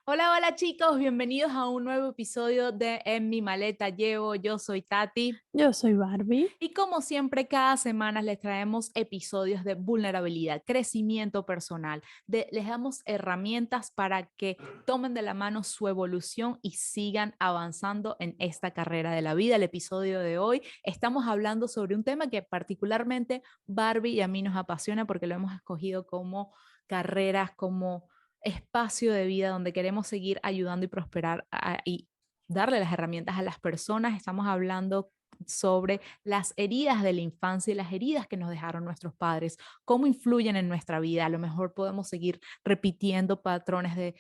Hola, hola chicos, bienvenidos a un nuevo episodio de En mi maleta llevo. Yo soy Tati Yo soy Barbie. y como siempre cada semana les traemos episodios de vulnerabilidad, crecimiento personal, les damos herramientas para que tomen de la mano su evolución y sigan avanzando en esta carrera de la vida. El episodio de hoy estamos hablando sobre un tema que particularmente Barbie y a mí nos apasiona porque lo hemos escogido como carreras, como espacio de vida donde queremos seguir ayudando y prosperar y darle las herramientas a las personas. Estamos hablando sobre las heridas de la infancia y las heridas que nos dejaron nuestros padres, cómo influyen en nuestra vida. A lo mejor podemos seguir repitiendo patrones de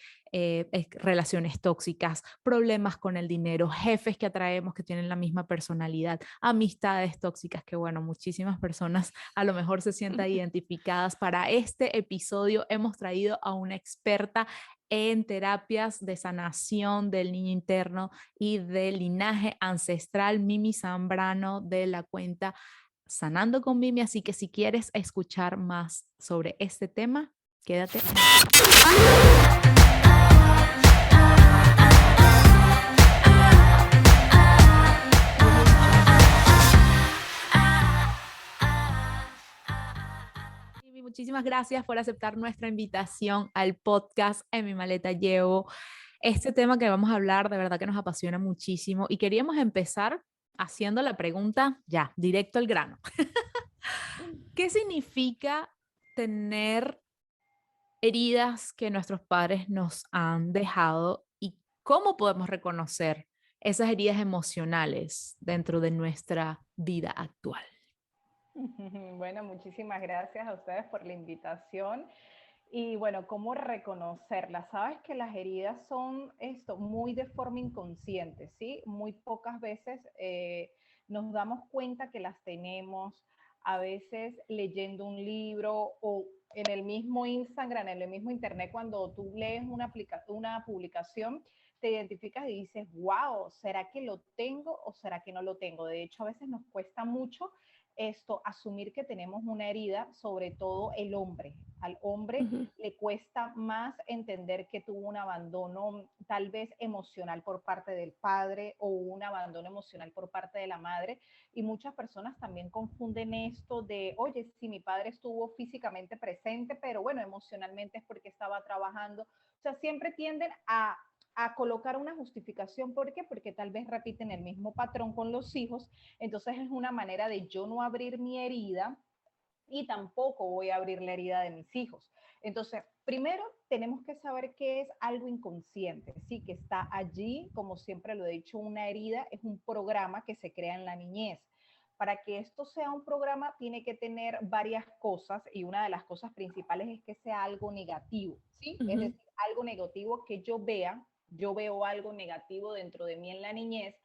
relaciones tóxicas, problemas con el dinero, jefes que atraemos que tienen la misma personalidad, amistades tóxicas que, bueno, muchísimas personas a lo mejor se sientan identificadas. Para este episodio hemos traído a una experta en terapias de sanación del niño interno y del linaje ancestral, Mimi Zambrano, de la cuenta Sanando con Mimi. Así que si quieres escuchar más sobre este tema, quédate en este Mimi, muchísimas gracias por aceptar nuestra invitación al podcast En mi maleta llevo. Este tema que vamos a hablar de verdad que nos apasiona muchísimo y queríamos empezar haciendo la pregunta ya, directo al grano. ¿Qué significa tener heridas que nuestros padres nos han dejado y cómo podemos reconocer esas heridas emocionales dentro de nuestra vida actual? Bueno, muchísimas gracias a ustedes por la invitación. Y bueno, ¿cómo reconocerlas? Sabes que las heridas son esto muy de forma inconsciente, ¿sí? Muy pocas veces nos damos cuenta que las tenemos, a veces leyendo un libro o en el mismo Instagram, en el mismo Internet, cuando tú lees una publicación, te identificas y dices, wow, ¿será que lo tengo o será que no lo tengo? De hecho, a veces nos cuesta mucho asumir que tenemos una herida, sobre todo el hombre. Al hombre Ujú. le cuesta más entender que tuvo un abandono tal vez emocional por parte del padre o un abandono emocional por parte de la madre. Y muchas personas también confunden esto de, oye, si mi padre estuvo físicamente presente, pero bueno, emocionalmente es porque estaba trabajando. O sea, siempre tienden a colocar una justificación. ¿Por qué? Porque tal vez repiten el mismo patrón con los hijos. Entonces es una manera de yo no abrir mi herida y tampoco voy a abrir la herida de mis hijos. Entonces, primero tenemos que saber que es algo inconsciente, sí, que está allí, como siempre lo he dicho, una herida es un programa que se crea en la niñez. Para que esto sea un programa tiene que tener varias cosas y una de las cosas principales es que sea algo negativo, ¿sí? Es Ujú. decir, algo negativo que yo veo algo negativo dentro de mí en la niñez,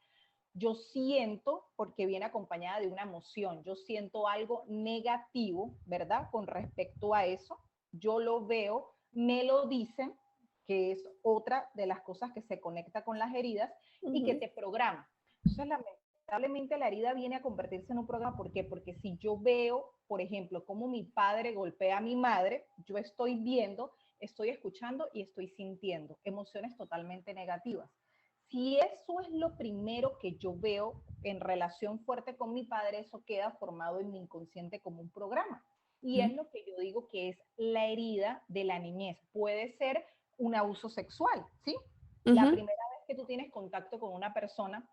yo siento, porque viene acompañada de una emoción, yo siento algo negativo, ¿verdad? Con respecto a eso, yo lo veo, me lo dicen, que es otra de las cosas que se conecta con las heridas y que Ujú. te programa. Entonces, lamentablemente la herida viene a convertirse en un programa. ¿Por qué? Porque si yo veo, por ejemplo, cómo mi padre golpea a mi madre, yo estoy viendo, estoy escuchando y estoy sintiendo emociones totalmente negativas. Si eso es lo primero que yo veo en relación fuerte con mi padre, eso queda formado en mi inconsciente como un programa. Y es Ujú. lo que yo digo que es la herida de la niñez. Puede ser un abuso sexual, ¿sí? La Ujú. primera vez que tú tienes contacto con una persona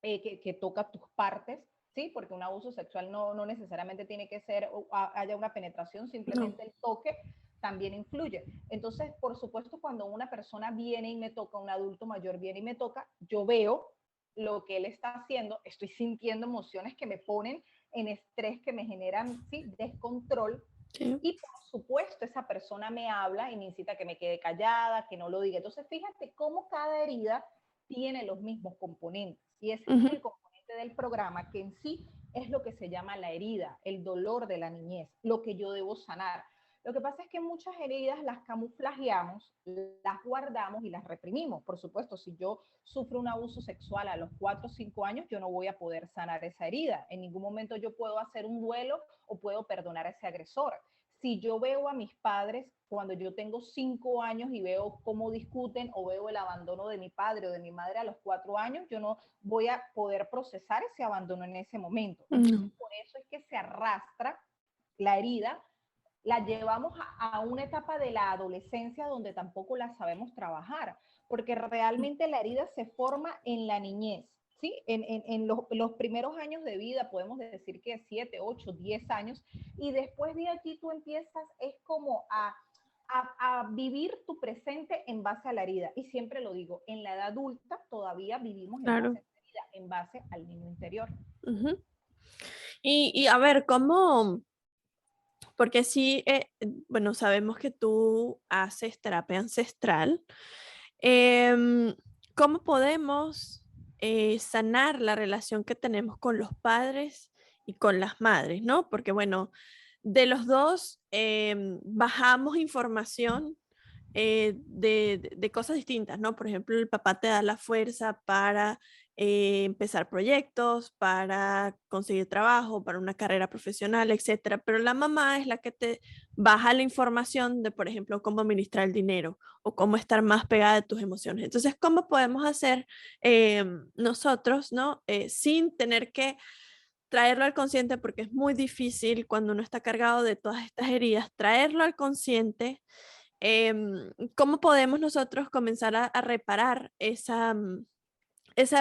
que toca tus partes, ¿sí? Porque un abuso sexual no necesariamente tiene que ser, haya una penetración, No. simplemente el toque también influye. Entonces, por supuesto, cuando una persona viene y me toca, un adulto mayor viene y me toca, yo veo lo que él está haciendo, estoy sintiendo emociones que me ponen en estrés, que me generan, ¿sí? Descontrol. Sí. Y por supuesto, esa persona me habla y me incita a que me quede callada, que no lo diga. Entonces, fíjate cómo cada herida tiene los mismos componentes. Y ese es Ujú. el componente del programa que en sí es lo que se llama la herida, el dolor de la niñez, lo que yo debo sanar. Lo que pasa es que muchas heridas las camuflajeamos, las guardamos y las reprimimos. Por supuesto, si yo sufro un abuso sexual a los 4 o 5 años, yo no voy a poder sanar esa herida. En ningún momento yo puedo hacer un duelo o puedo perdonar a ese agresor. si yo veo a mis padres cuando yo tengo 5 años y veo cómo discuten o veo el abandono de mi padre o de mi madre a los 4 años, yo no voy a poder procesar ese abandono en ese momento. Entonces, por eso es que se arrastra la herida, la llevamos a una etapa de la adolescencia donde tampoco la sabemos trabajar, porque realmente la herida se forma en la niñez. ¿Sí? En los primeros años de vida, podemos decir que 7, 8, 10 años, y después de allí tú empiezas, es como a vivir tu presente en base a la herida. Y siempre lo digo, en la edad adulta todavía vivimos en base Claro. a la herida, en base al niño interior. Ujú. Y a ver, ¿cómo? Porque sí, bueno, sabemos que tú haces terapia ancestral. Em, ¿Cómo podemos sanar la relación que tenemos con los padres y con las madres, ¿no? Porque bueno, de los dos bajamos información de cosas distintas, ¿no? Por ejemplo, el papá te da la fuerza para empezar proyectos, para conseguir trabajo, para una carrera profesional, etcétera, pero la mamá es la que te baja la información de, por ejemplo, cómo administrar el dinero o cómo estar más pegada de tus emociones. Entonces, ¿cómo podemos hacer nosotros, ¿no? Sin tener que traerlo al consciente, porque es muy difícil cuando uno está cargado de todas estas heridas, traerlo al consciente. ¿Cómo podemos nosotros comenzar a reparar esa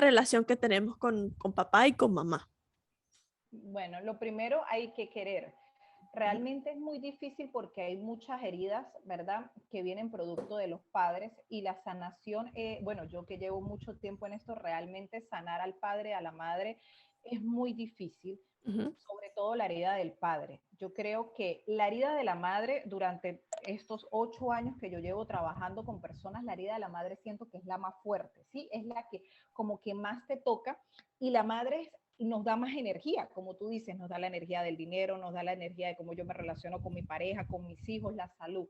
relación que tenemos con papá y con mamá? Bueno, lo primero hay que querer. Realmente es muy difícil porque hay muchas heridas, ¿verdad?, que vienen producto de los padres y la sanación, bueno, yo que llevo mucho tiempo en esto, realmente sanar al padre, a la madre, es muy difícil, Ujú. sobre todo la herida del padre. Yo creo que la herida de la madre, durante estos 8 años que yo llevo trabajando con personas, la herida de la madre siento que es la más fuerte, ¿sí? Es la que como que más te toca, y la madre nos da más energía, como tú dices, nos da la energía del dinero, nos da la energía de cómo yo me relaciono con mi pareja, con mis hijos, la salud.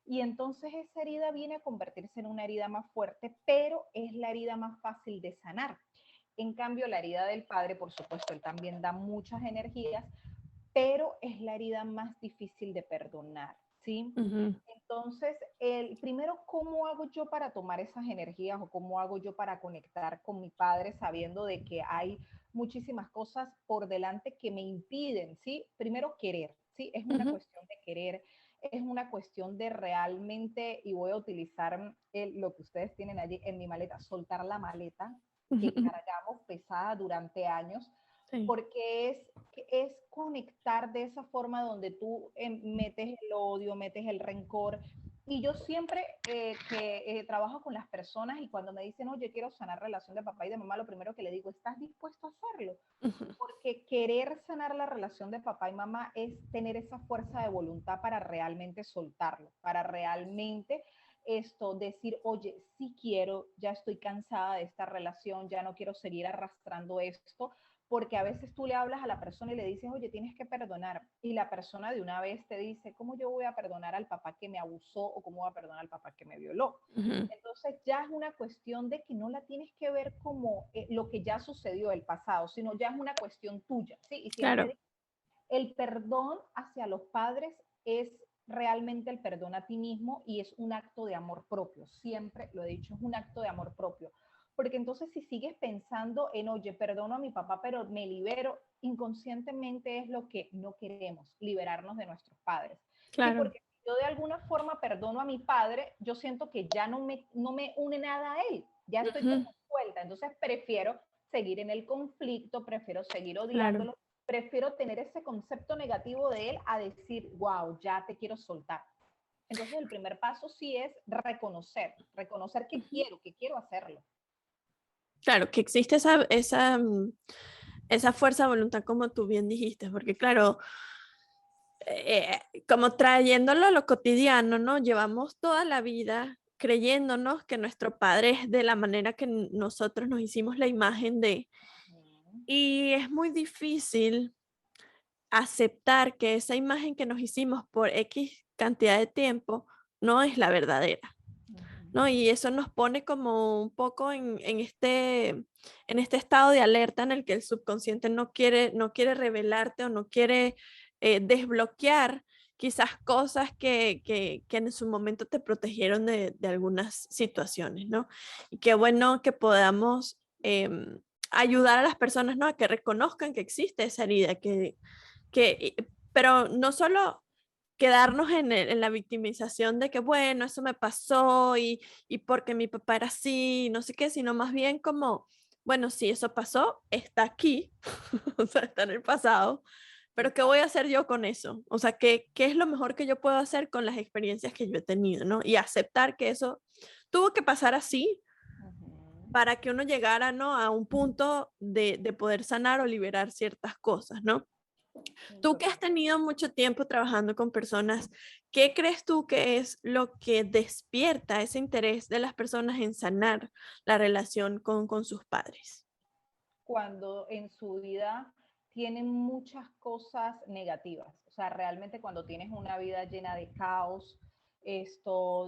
Y entonces esa herida viene a convertirse en una herida más fuerte, pero es la herida más fácil de sanar. En cambio, la herida del padre, por supuesto, él también da muchas energías, pero es la herida más difícil de perdonar, ¿sí? Ujú. Entonces, el primero, ¿cómo hago yo para tomar esas energías o cómo hago yo para conectar con mi padre sabiendo de que hay muchísimas cosas por delante que me impiden, ¿sí? Primero, querer, ¿sí? Es una Ujú. cuestión de querer, es una cuestión de realmente, y voy a utilizar lo que ustedes tienen allí en mi maleta, soltar la maleta que Ujú. cargamos pesada durante años, Sí, porque es conectar de esa forma donde tú metes el odio, metes el rencor. Y yo siempre que trabajo con las personas y cuando me dicen, oye, quiero sanar relación de papá y de mamá, lo primero que le digo, ¿estás dispuesto a hacerlo? ujú, Porque querer sanar la relación de papá y mamá es tener esa fuerza de voluntad para realmente soltarlo, para realmente decir, oye, sí quiero, ya estoy cansada de esta relación, ya no quiero seguir arrastrando esto, porque a veces tú le hablas a la persona y le dices, oye, tienes que perdonar, y la persona de una vez te dice, ¿cómo yo voy a perdonar al papá que me abusó o cómo voy a perdonar al papá que me violó? ujú. Entonces ya es una cuestión de que no la tienes que ver como lo que ya sucedió el pasado, sino ya es una cuestión tuya, ¿sí? Y siempre Claro, digo, el perdón hacia los padres es realmente el perdón a ti mismo y es un acto de amor propio. Siempre lo he dicho, es un acto de amor propio. Porque entonces si sigues pensando en, oye, perdono a mi papá, pero me libero, inconscientemente es lo que no queremos, liberarnos de nuestros padres. Sí, claro. porque si yo de alguna forma perdono a mi padre, yo siento que ya no me une nada a él, ya estoy Ujú. como suelta, entonces prefiero seguir en el conflicto, prefiero seguir Claro. odiándolo, prefiero tener ese concepto negativo de él a decir, wow, ya te quiero soltar. Entonces el primer paso sí es reconocer Ujú. que quiero hacerlo. Claro, que existe esa fuerza de voluntad, como tú bien dijiste, porque claro, como trayéndolo a lo cotidiano, ¿no? Llevamos toda la vida creyéndonos que nuestro padre es de la manera que nosotros nos hicimos la imagen de, Ujú, y es muy difícil aceptar que esa imagen que nos hicimos por X cantidad de tiempo no es la verdadera, ujú. ¿no? Y eso nos pone como un poco en este estado de alerta en el que el subconsciente no quiere revelarte o no quiere desbloquear quizás cosas que en su momento te protegieron de algunas situaciones, ¿no? Y qué bueno que podamos ayudar a las personas, ¿no? A que reconozcan que existe esa herida, pero no solo quedarnos en la victimización de que, bueno, eso me pasó y porque mi papá era así, no sé qué, sino más bien como, bueno, sí, eso pasó, está aquí, o sea, está en el pasado, pero ¿qué voy a hacer yo con eso? O sea, ¿qué es lo mejor que yo puedo hacer con las experiencias que yo he tenido, ¿no? Y aceptar que eso tuvo que pasar así Ujú. para que uno llegara, ¿no? A un punto de poder sanar o liberar ciertas cosas, ¿no? Tú que has Total. tenido mucho tiempo trabajando con personas, ¿qué crees tú que es lo que despierta ese interés de las personas en sanar la relación con sus padres? Cuando en su vida tienen muchas cosas negativas. O sea, realmente cuando tienes una vida llena de caos,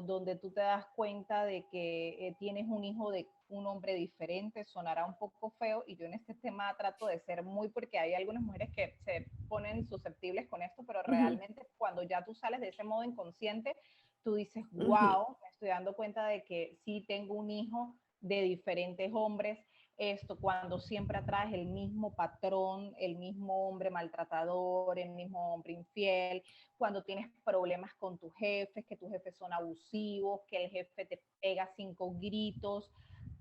donde tú te das cuenta de que tienes un hijo de un hombre diferente, sonará un poco feo, y yo en este tema trato de ser muy, porque hay algunas mujeres que se ponen susceptibles con esto, pero Ujú, realmente cuando ya tú sales de ese modo inconsciente, tú dices, ujú, wow, me estoy dando cuenta de que sí tengo un hijo de diferentes hombres, cuando siempre atraes el mismo patrón, el mismo hombre maltratador, el mismo hombre infiel, cuando tienes problemas con tus jefes, que tus jefes son abusivos, que el jefe te pega 5 gritos,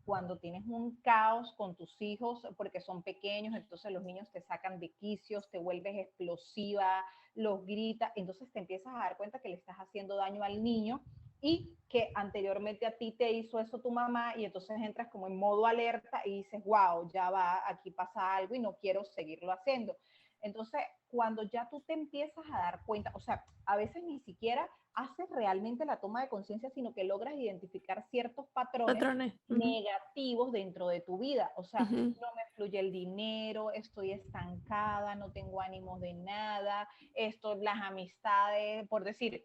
cuando tienes un caos con tus hijos porque son pequeños, entonces los niños te sacan de quicios, te vuelves explosiva, los gritas, entonces te empiezas a dar cuenta que le estás haciendo daño al niño y que anteriormente a ti te hizo eso tu mamá, y entonces entras como en modo alerta y dices, wow, ya va, aquí pasa algo y no quiero seguirlo haciendo. Entonces, cuando ya tú te empiezas a dar cuenta, o sea, a veces ni siquiera haces realmente la toma de conciencia, sino que logras identificar ciertos patrones patrones. Ujú, negativos dentro de tu vida. O sea, ujú, no me fluye el dinero, estoy estancada, no tengo ánimos de nada, las amistades, por decir,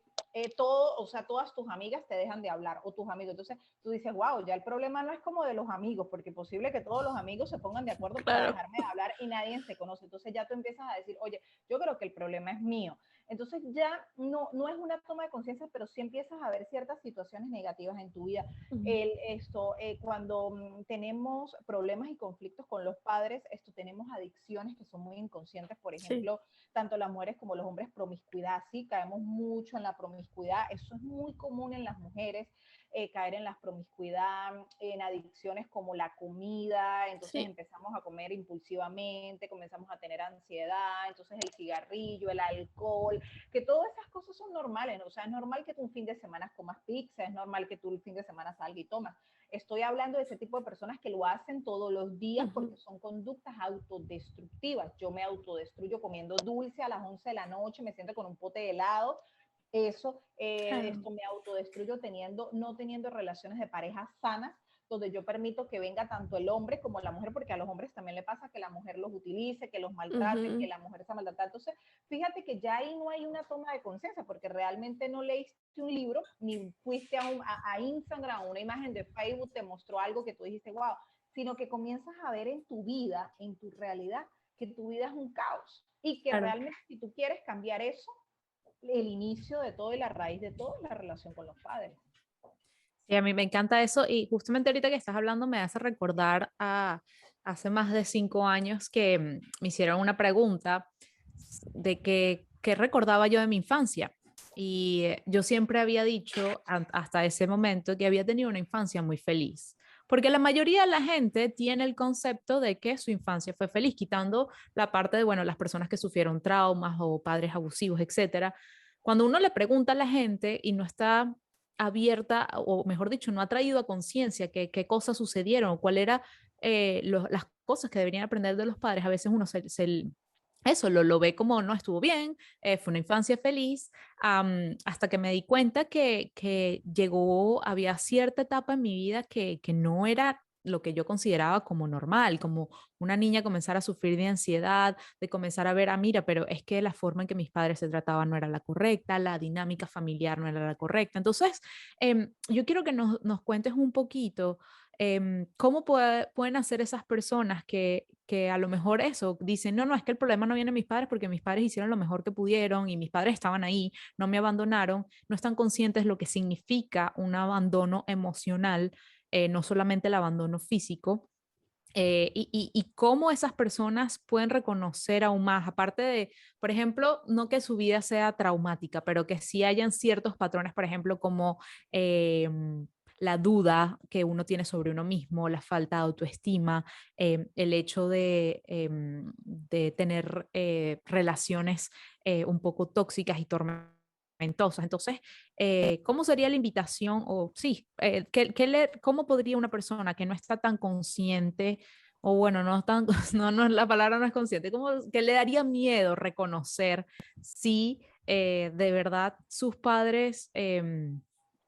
todo, o sea, todas tus amigas te dejan de hablar, o tus amigos. Entonces tú dices, wow, ya el problema no es como de los amigos, porque es posible que todos los amigos se pongan de acuerdo para claro. dejarme de hablar y nadie se conoce. Entonces ya tú empiezas a decir, oye, yo creo que el problema es mío. Entonces ya no es una toma de conciencia, pero sí empiezas a ver ciertas situaciones negativas en tu vida. Ujú, Cuando tenemos problemas y conflictos con los padres, tenemos adicciones que son muy inconscientes, por sí, ejemplo, tanto las mujeres como los hombres, promiscuidad, sí, caemos mucho en la promiscuidad, eso es muy común en las mujeres, caer en la promiscuidad, en adicciones como la comida, entonces sí. empezamos a comer impulsivamente, comenzamos a tener ansiedad, entonces el cigarrillo, el alcohol, que todas esas cosas son normales, ¿no? O sea, es normal que tú un fin de semana comas pizza, es normal que tú el fin de semana salgas y tomas. Estoy hablando de ese tipo de personas que lo hacen todos los días Ujú, porque son conductas autodestructivas. Yo me autodestruyo comiendo dulce a las 11 de la noche, me siento con un pote de helado. claro. Esto me autodestruyo no teniendo relaciones de pareja sanas, donde yo permito que venga tanto el hombre como la mujer, porque a los hombres también le pasa que la mujer los utilice, que los maltrate, que Ujú, la mujer se maltrata. Entonces, fíjate que ya ahí no hay una toma de conciencia, porque realmente no leíste un libro, ni fuiste a Instagram, a una imagen de Facebook, te mostró algo que tú dijiste, wow, sino que comienzas a ver en tu vida, en tu realidad, que tu vida es un caos y que claro. realmente si tú quieres cambiar eso, el inicio de todo y la raíz de todo es la relación con los padres. Sí, a mí me encanta eso y justamente ahorita que estás hablando me hace recordar a hace más de 5 años que me hicieron una pregunta de qué recordaba yo de mi infancia. Y yo siempre había dicho hasta ese momento que había tenido una infancia muy feliz, porque la mayoría de la gente tiene el concepto de que su infancia fue feliz, quitando la parte de, bueno, las personas que sufrieron traumas o padres abusivos, etcétera. Cuando uno le pregunta a la gente y no está abierta, o mejor dicho, no ha traído a conciencia qué cosas sucedieron, cuál era las cosas que deberían aprender de los padres, a veces uno eso lo ve como no estuvo bien, fue una infancia feliz, hasta que me di cuenta que llegó, había cierta etapa en mi vida que no era lo que yo consideraba como normal, como una niña comenzar a sufrir de ansiedad, de comenzar a ver, mira, pero es que la forma en que mis padres se trataban no era la correcta, la dinámica familiar no era la correcta. Entonces, yo quiero que nos cuentes un poquito ¿cómo pueden hacer esas personas que a lo mejor eso, dicen, no, es que el problema no viene de mis padres porque mis padres hicieron lo mejor que pudieron y mis padres estaban ahí, no me abandonaron, no están conscientes de lo que significa un abandono emocional, no solamente el abandono físico? Y cómo esas personas pueden reconocer aún más, aparte de, por ejemplo, no que su vida sea traumática, pero que sí hayan ciertos patrones, por ejemplo, como la duda que uno tiene sobre uno mismo, la falta de autoestima, el hecho de tener relaciones un poco tóxicas y tormentosas. Entonces, ¿cómo sería la invitación? O sí, ¿cómo podría una persona que no está tan consciente, o bueno, no, tan, no, la palabra no es consciente, ¿cómo que le daría miedo reconocer si de verdad sus padres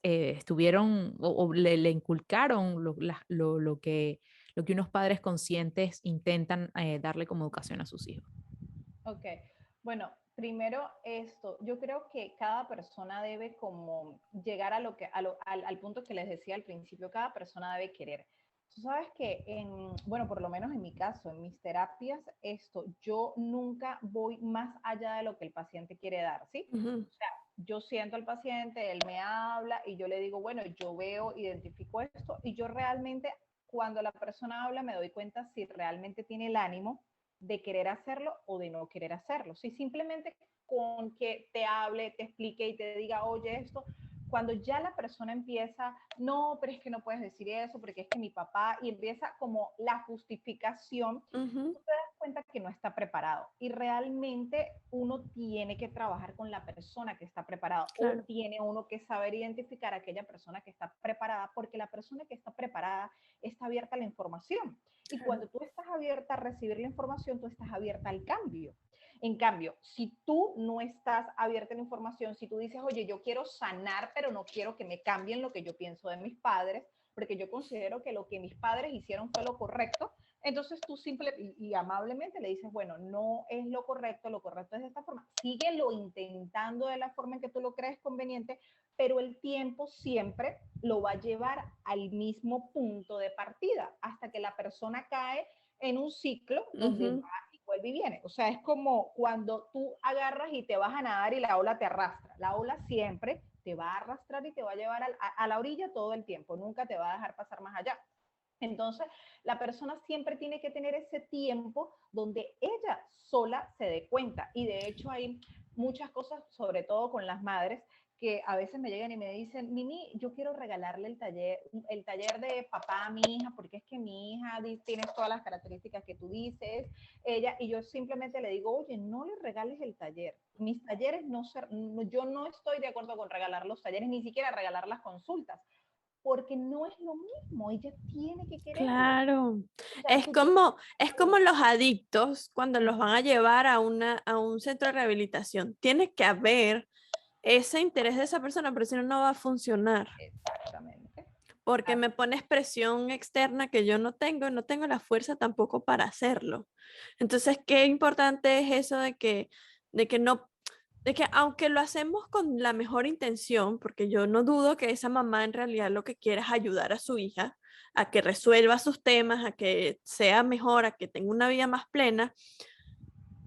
estuvieron o le inculcaron lo que unos padres conscientes intentan darle como educación a sus hijos? Ok, bueno, primero esto, yo creo que cada persona debe como llegar a lo que, al punto que les decía al principio, cada persona debe querer. Tú sabes que bueno, por lo menos en mi caso, en mis terapias, yo nunca voy más allá de lo que el paciente quiere dar, ¿sí? Ujú. O sea, yo siento al paciente, él me habla y yo le digo, bueno, yo veo, identifico esto y yo realmente, cuando la persona habla, me doy cuenta si realmente tiene el ánimo de querer hacerlo o de no querer hacerlo. Si simplemente con que te hable, te explique y te diga, oye, esto, cuando ya la persona empieza, no, pero es que no puedes decir eso, porque es que mi papá, y empieza como la justificación, Ujú. tú te das cuenta que no está preparado. Y realmente uno tiene que trabajar con la persona que está preparado, o Claro. tiene uno que saber identificar a aquella persona que está preparada, porque la persona que está preparada está abierta a la información. Y Claro. cuando tú estás abierta a recibir la información, tú estás abierta al cambio. En cambio, si tú no estás abierta a la información, si tú dices, oye, yo quiero sanar, pero no quiero que me cambien lo que yo pienso de mis padres, porque yo considero que lo que mis padres hicieron fue lo correcto, entonces tú simple y amablemente le dices, bueno, no es lo correcto es de esta forma. Síguelo intentando de la forma en que tú lo crees conveniente, pero el tiempo siempre lo va a llevar al mismo punto de partida, hasta que la persona cae en un ciclo donde Ujú. va y vuelve y viene. O sea, es como cuando tú agarras y te vas a nadar y la ola te arrastra. La ola siempre te va a arrastrar y te va a llevar a la orilla todo el tiempo, nunca te va a dejar pasar más allá. Entonces, la persona siempre tiene que tener ese tiempo donde ella sola se dé cuenta. Y de hecho hay muchas cosas, sobre todo con las madres, que a veces me llegan y me dicen, Mimi, yo quiero regalarle el taller de papá a mi hija, porque es que mi hija tiene todas las características que tú dices, ella, y yo simplemente le digo, oye, no le regales el taller. Mis talleres yo no estoy de acuerdo con regalar los talleres, ni siquiera regalar las consultas, porque no es lo mismo, ella tiene que quererlo. Claro. O sea, tú Es como los adictos cuando los van a llevar a un centro de rehabilitación. Tiene que haber ese interés de esa persona, pero si no, no va a funcionar. exactamente. Porque me pones presión externa que yo no tengo y no tengo la fuerza tampoco para hacerlo. Entonces, qué importante es eso de que no, de que aunque lo hacemos con la mejor intención, porque yo no dudo que esa mamá en realidad lo que quiera es ayudar a su hija a que resuelva sus temas, a que sea mejor, a que tenga una vida más plena.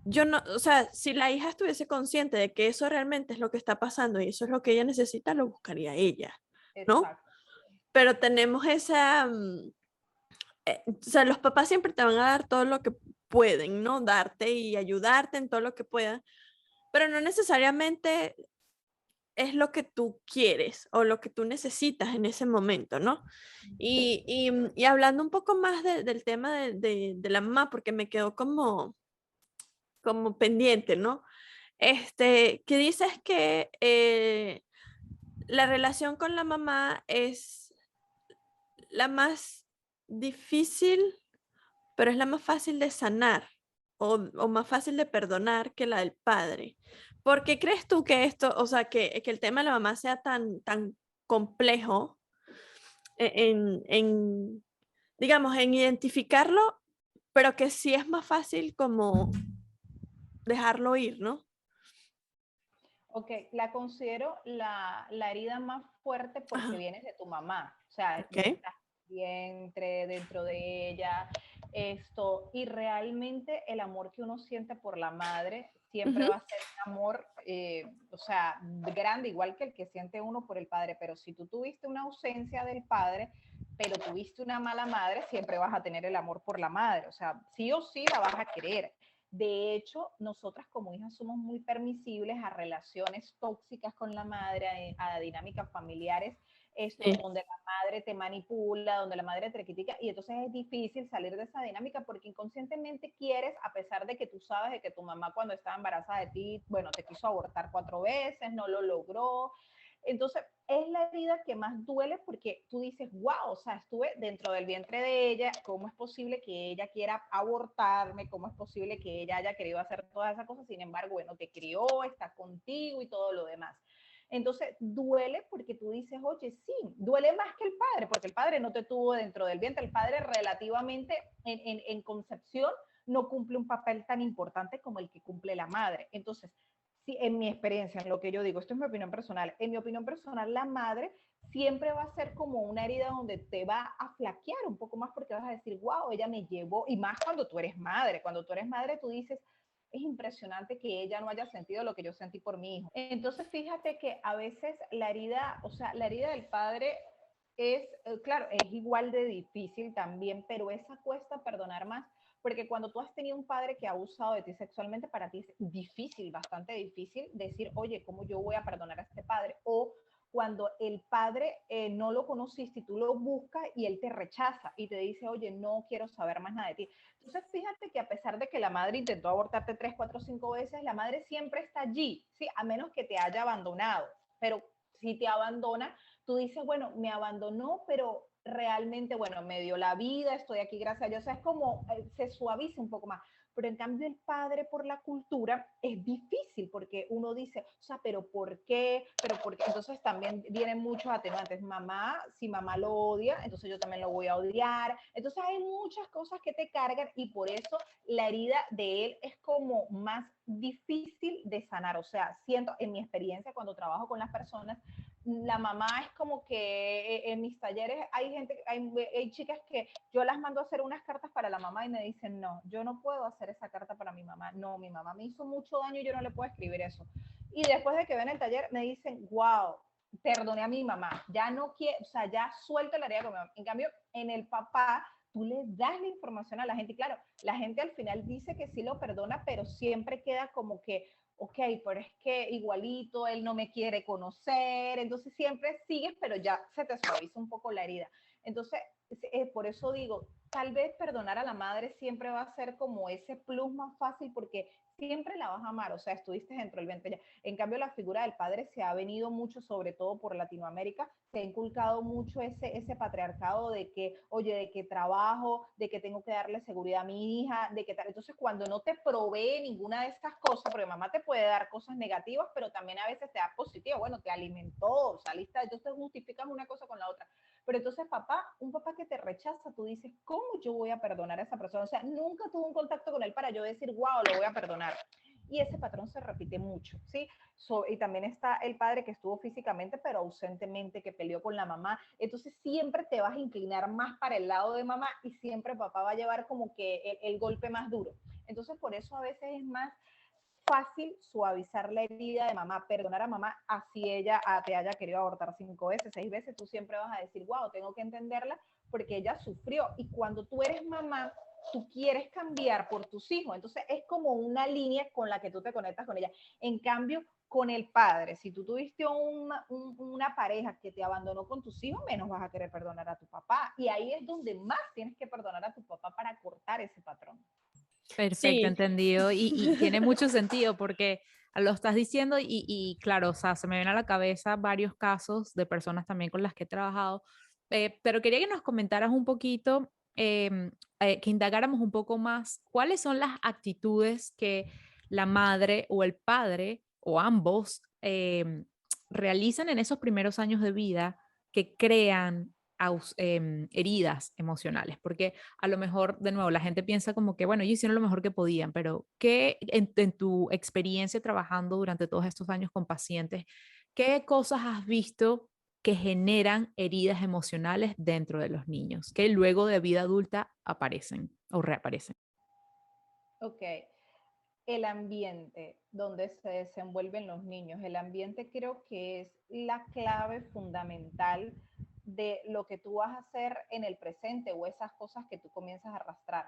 Yo no, o sea, si la hija estuviese consciente de que eso realmente es lo que está pasando y eso es lo que ella necesita, lo buscaría ella, ¿no? Exacto. Pero tenemos esa, o sea, los papás siempre te van a dar todo lo que pueden, ¿no? Darte y ayudarte en todo lo que puedan, pero no necesariamente es lo que tú quieres o lo que tú necesitas en ese momento, ¿no? Y hablando un poco más del tema de la mamá, porque me quedó como pendiente, ¿no? Que dices que la relación con la mamá es la más difícil, pero es la más fácil de sanar o más fácil de perdonar que la del padre. ¿Por qué crees tú que esto, o sea, que el tema de la mamá sea tan complejo en, digamos, en identificarlo, pero que sí es más fácil como dejarlo ir, ¿no? Ok, la considero la herida más fuerte porque Ajá, vienes de tu mamá, o sea, ok. estás vientre, vientre, dentro de ella, y realmente el amor que uno siente por la madre siempre Ujú. va a ser un amor, o sea, grande, igual que el que siente uno por el padre, pero si tú tuviste una ausencia del padre, pero tuviste una mala madre, siempre vas a tener el amor por la madre, o sea, sí o sí la vas a querer. De hecho, nosotras como hijas somos muy permisibles a relaciones tóxicas con la madre, a dinámicas familiares, Sí. donde la madre te manipula, donde la madre te critica, y entonces es difícil salir de esa dinámica porque inconscientemente quieres, a pesar de que tú sabes de que tu mamá cuando estaba embarazada de ti, bueno, te quiso abortar 4 veces, no lo logró. Entonces, es la herida que más duele porque tú dices, wow, o sea, estuve dentro del vientre de ella, ¿cómo es posible que ella quiera abortarme? ¿Cómo es posible que ella haya querido hacer todas esas cosas? Sin embargo, bueno, te crió, está contigo y todo lo demás. Entonces, duele porque tú dices, oye, sí, duele más que el padre, porque el padre no te tuvo dentro del vientre, el padre relativamente en concepción no cumple un papel tan importante como el que cumple la madre. Entonces, sí, en mi experiencia, en lo que yo digo, esto es mi opinión personal, en mi opinión personal, la madre siempre va a ser como una herida donde te va a flaquear un poco más porque vas a decir, wow, ella me llevó, y más cuando tú eres madre, tú dices, es impresionante que ella no haya sentido lo que yo sentí por mi hijo. Entonces, fíjate que a veces la herida, o sea, la herida del padre es, claro, es igual de difícil también, pero esa cuesta perdonar más, porque cuando tú has tenido un padre que ha abusado de ti sexualmente, para ti es difícil, bastante difícil decir, oye, ¿cómo yo voy a perdonar a este padre? O cuando el padre no lo conociste y tú lo buscas y él te rechaza y te dice, oye, no quiero saber más nada de ti. Entonces, fíjate que a pesar de que la madre intentó abortarte 3, 4, 5 veces, la madre siempre está allí, ¿sí? A menos que te haya abandonado. Pero si te abandona, tú dices, bueno, me abandonó, pero realmente, bueno, me dio la vida, estoy aquí gracias a Dios. O sea, es como, se suaviza un poco más. Pero en cambio el padre por la cultura es difícil porque uno dice, o sea, pero ¿por qué? Pero ¿por qué? Entonces también vienen muchos atenuantes. Mamá, si mamá lo odia, entonces yo también lo voy a odiar. Entonces hay muchas cosas que te cargan y por eso la herida de él es como más difícil de sanar. O sea, siento en mi experiencia cuando trabajo con las personas, la mamá es como que en mis talleres hay gente, hay chicas que yo las mando a hacer unas cartas para la mamá y me dicen, no, yo no puedo hacer esa carta para mi mamá, no, mi mamá me hizo mucho daño y yo no le puedo escribir eso. Y después de que ven el taller me dicen, wow, perdoné a mi mamá, ya no quiero, o sea, ya suelto la herida con mi mamá. En cambio, en el papá, tú le das la información a la gente y claro, la gente al final dice que sí lo perdona, pero siempre queda como que, ok, pero es que igualito él no me quiere conocer, entonces siempre sigues, pero ya se te suaviza un poco la herida. Entonces, por eso digo, tal vez perdonar a la madre siempre va a ser como ese plus más fácil porque siempre la vas a amar, o sea, estuviste dentro del vientre ya. En cambio, la figura del padre se ha venido mucho, sobre todo por Latinoamérica, se ha inculcado mucho ese patriarcado de que, oye, de que trabajo, de que tengo que darle seguridad a mi hija, de que tal. Entonces, cuando no te provee ninguna de estas cosas, porque mamá te puede dar cosas negativas, pero también a veces te da positivas, bueno, te alimentó, saliste, entonces justificas una cosa con la otra. Pero entonces, papá, un papá que te rechaza, tú dices, ¿cómo yo voy a perdonar a esa persona? O sea, nunca tuve un contacto con él para yo decir, wow, lo voy a perdonar. Y ese patrón se repite mucho, ¿sí? Y también está el padre que estuvo físicamente, pero ausentemente, que peleó con la mamá. Entonces, siempre te vas a inclinar más para el lado de mamá y siempre papá va a llevar como que el golpe más duro. Entonces, por eso a veces es más fácil suavizar la herida de mamá, perdonar a mamá, así ella te haya querido abortar 5 veces, 6 veces, tú siempre vas a decir, wow, tengo que entenderla porque ella sufrió. Y cuando tú eres mamá, tú quieres cambiar por tus hijos. Entonces es como una línea con la que tú te conectas con ella. En cambio, con el padre, si tú tuviste una pareja que te abandonó con tus hijos, menos vas a querer perdonar a tu papá. Y ahí es donde más tienes que perdonar a tu papá para cortar ese patrón. Perfecto, Sí. entendido. Y tiene mucho sentido porque lo estás diciendo y claro, o sea, se me vienen a la cabeza varios casos de personas también con las que he trabajado, pero quería que nos comentaras un poquito, que indagáramos un poco más cuáles son las actitudes que la madre o el padre o ambos realizan en esos primeros años de vida que crean heridas emocionales, porque a lo mejor, de nuevo, la gente piensa como que, bueno, ellos hicieron lo mejor que podían, pero ¿qué en tu experiencia trabajando durante todos estos años con pacientes, qué cosas has visto que generan heridas emocionales dentro de los niños, que luego de vida adulta aparecen o reaparecen. Ok, el ambiente donde se desenvuelven los niños, el ambiente creo que es la clave fundamental de lo que tú vas a hacer en el presente o esas cosas que tú comienzas a arrastrar.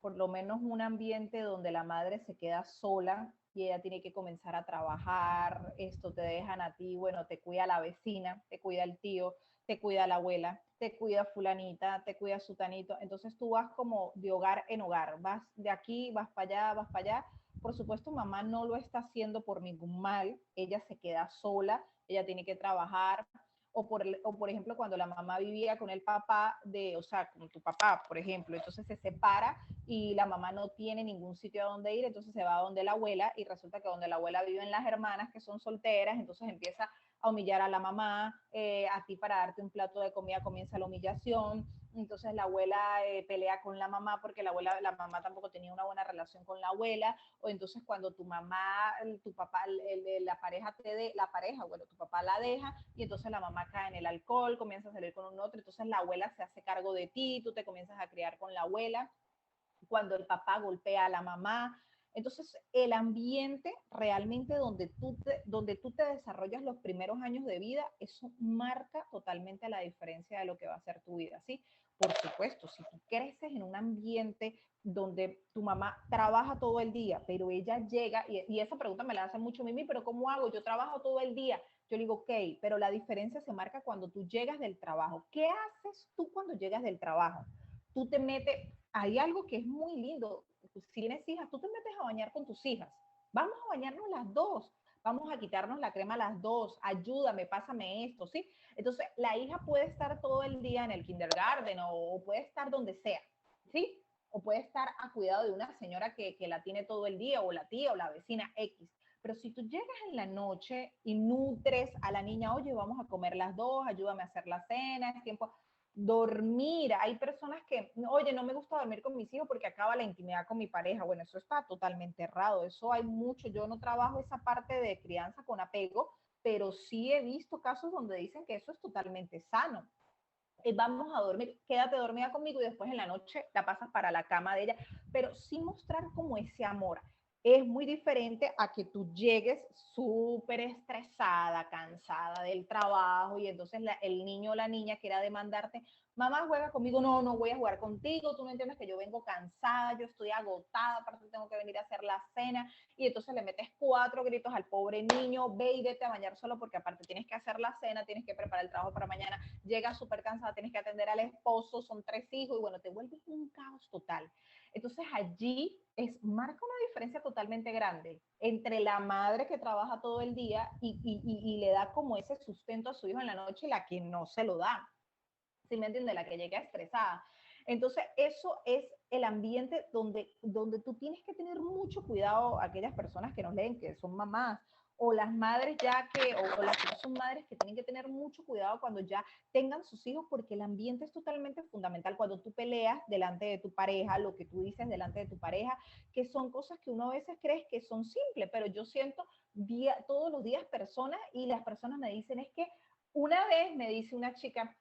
Por lo menos un ambiente donde la madre se queda sola y ella tiene que comenzar a trabajar, esto te dejan a ti, bueno, te cuida la vecina, te cuida el tío, te cuida la abuela, te cuida fulanita, te cuida sutanito. Entonces tú vas como de hogar en hogar, vas de aquí, vas para allá, vas para allá. Por supuesto, mamá no lo está haciendo por ningún mal, ella se queda sola, ella tiene que trabajar, o por ejemplo cuando la mamá vivía con el papá de, o sea, con tu papá, por ejemplo, entonces se separa y la mamá no tiene ningún sitio a donde ir, entonces se va a donde la abuela y resulta que donde la abuela viven las hermanas que son solteras, entonces empieza a humillar a la mamá, a ti para darte un plato de comida comienza la humillación, entonces la abuela pelea con la mamá porque la mamá tampoco tenía una buena relación con la abuela, o entonces cuando tu mamá, tu papá, la pareja la pareja, bueno, tu papá la deja y entonces la mamá cae en el alcohol, comienza a salir con un otro, entonces la abuela se hace cargo de ti, tú te comienzas a criar con la abuela, cuando el papá golpea a la mamá. Entonces, el ambiente realmente donde tú te desarrollas los primeros años de vida, eso marca totalmente la diferencia de lo que va a ser tu vida, ¿sí? Por supuesto, si tú creces en un ambiente donde tu mamá trabaja todo el día, pero ella llega, y esa pregunta me la hace mucho Mimi, pero ¿cómo hago? Yo trabajo todo el día. Yo le digo, ok, pero la diferencia se marca cuando tú llegas del trabajo. ¿Qué haces tú cuando llegas del trabajo? Tú te metes, hay algo que es muy lindo, si tienes hijas, tú te metes a bañar con tus hijas, vamos a bañarnos las dos, vamos a quitarnos la crema las dos, ayúdame, pásame esto, ¿sí? Entonces, la hija puede estar todo el día en el kindergarten o puede estar donde sea, ¿sí? O puede estar a cuidado de una señora que la tiene todo el día, o la tía o la vecina X. Pero si tú llegas en la noche y nutres a la niña, oye, vamos a comer las dos, ayúdame a hacer la cena, es tiempo, dormir. Hay personas que, oye, no me gusta dormir con mis hijos porque acaba la intimidad con mi pareja. Bueno, eso está totalmente errado. Eso hay mucho. Yo no trabajo esa parte de crianza con apego, pero sí he visto casos donde dicen que eso es totalmente sano. Vamos a dormir, quédate dormida conmigo y después en la noche la pasas para la cama de ella, pero sí mostrar como ese amor. Es muy diferente a que tú llegues súper estresada, cansada del trabajo y entonces el niño o la niña quiera demandarte, mamá juega conmigo, no, no voy a jugar contigo, tú no entiendes que yo vengo cansada, yo estoy agotada, aparte tengo que venir a hacer la cena y entonces le metes 4 gritos al pobre niño, ve y vete a bañar solo porque aparte tienes que hacer la cena, tienes que preparar el trabajo para mañana, llegas súper cansada, tienes que atender al esposo, son 3 hijos y bueno, te vuelves un caos total. Entonces allí marca una diferencia totalmente grande entre la madre que trabaja todo el día y le da como ese sustento a su hijo en la noche y la que no se lo da. ¿Sí me entiende? La que llega estresada. Entonces, eso es el ambiente donde tú tienes que tener mucho cuidado, aquellas personas que nos leen, que son mamás, o las madres ya que, o las que no son madres que tienen que tener mucho cuidado cuando ya tengan sus hijos, porque el ambiente es totalmente fundamental. Cuando tú peleas delante de tu pareja, lo que tú dices delante de tu pareja, que son cosas que uno a veces cree que son simples, pero yo siento todos los días personas y las personas me dicen, es que una vez me dice una chica,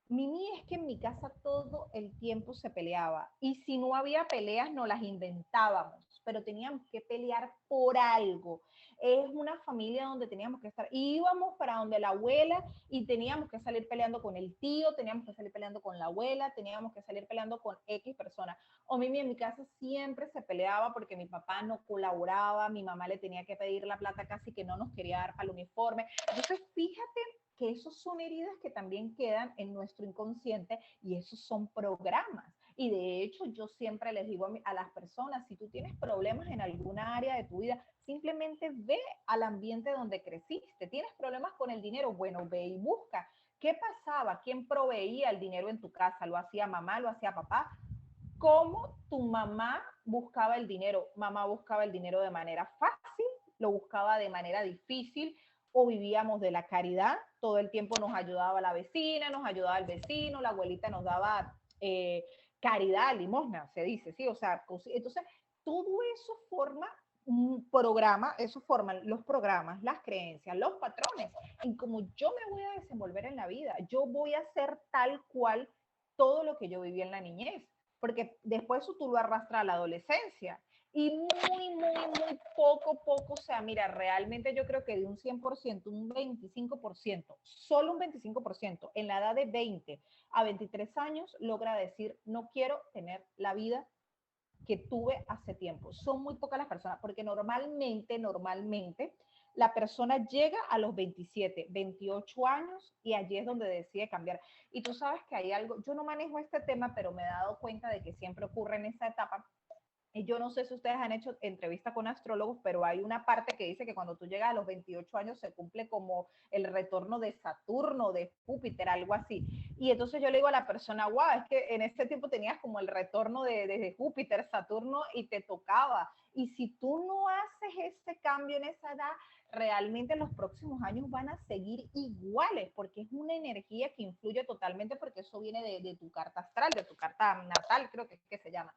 Mimi, es que en mi casa todo el tiempo se peleaba y si no había peleas no las inventábamos, pero teníamos que pelear por algo. Es una familia donde teníamos que estar, íbamos para donde la abuela y teníamos que salir peleando con el tío, teníamos que salir peleando con la abuela, teníamos que salir peleando con X personas. O Mimi, en mi casa siempre se peleaba porque mi papá no colaboraba, mi mamá le tenía que pedir la plata casi que no nos quería dar para el uniforme. Entonces, fíjate que esos son heridas que también quedan en nuestro inconsciente y esos son programas. Y de hecho yo siempre les digo a las personas, si tú tienes problemas en alguna área de tu vida, simplemente ve al ambiente donde creciste. ¿Tienes problemas con el dinero? Bueno, ve y busca. ¿Qué pasaba? ¿Quién proveía el dinero en tu casa? ¿Lo hacía mamá? ¿Lo hacía papá? ¿Cómo tu mamá buscaba el dinero? Mamá buscaba el dinero de manera fácil, lo buscaba de manera difícil, o vivíamos de la caridad, todo el tiempo nos ayudaba la vecina, nos ayudaba el vecino, la abuelita nos daba caridad, limosna, se dice, ¿sí? O sea, entonces todo eso forma un programa, eso forman los programas, las creencias, los patrones, en cómo yo me voy a desenvolver en la vida. Yo voy a hacer tal cual todo lo que yo viví en la niñez, porque después eso tú lo arrastras a la adolescencia. Y muy poco, o sea, mira, realmente yo creo que de un 100%, un 25%, solo un 25%, en la edad de 20 a 23 años logra decir, no quiero tener la vida que tuve hace tiempo. Son muy pocas las personas, porque normalmente, la persona llega a los 27, 28 años y allí es donde decide cambiar. Y tú sabes que hay algo, yo no manejo este tema, pero me he dado cuenta de que siempre ocurre en esa etapa. Y yo no sé si ustedes han hecho entrevista con astrólogos, pero hay una parte que dice que cuando tú llegas a los 28 años se cumple como el retorno de Saturno, de Júpiter, algo así. Y entonces yo le digo a la persona, wow, es que en ese tiempo tenías como el retorno de Júpiter, Saturno y te tocaba. Y si tú no haces ese cambio en esa edad, realmente los próximos años van a seguir iguales, porque es una energía que influye totalmente, porque eso viene de tu carta astral, de tu carta natal, creo que es que se llama.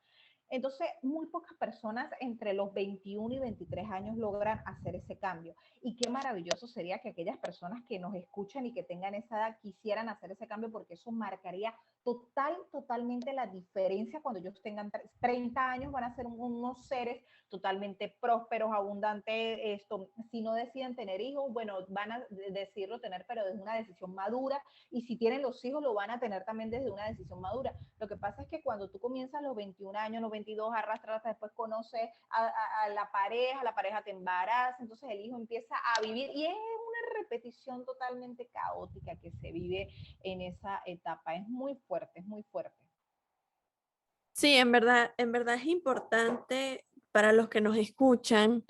Entonces, muy pocas personas entre los 21 y 23 años logran hacer ese cambio. Y qué maravilloso sería que aquellas personas que nos escuchan y que tengan esa edad quisieran hacer ese cambio, porque eso marcaría totalmente la diferencia cuando ellos tengan 30 años, van a ser unos seres totalmente prósperos, abundantes. Esto, si no deciden tener hijos, bueno, van a decidirlo tener, pero desde una decisión madura. Y si tienen los hijos, lo van a tener también desde una decisión madura. Lo que pasa es que cuando tú comienzas los 21 años, los 22, arrastras, después conoces a la pareja te embaraza, entonces el hijo empieza a vivir y es una repetición totalmente caótica que se vive en esa etapa. Es muy fuerte, es muy fuerte. Sí, en verdad es importante para los que nos escuchan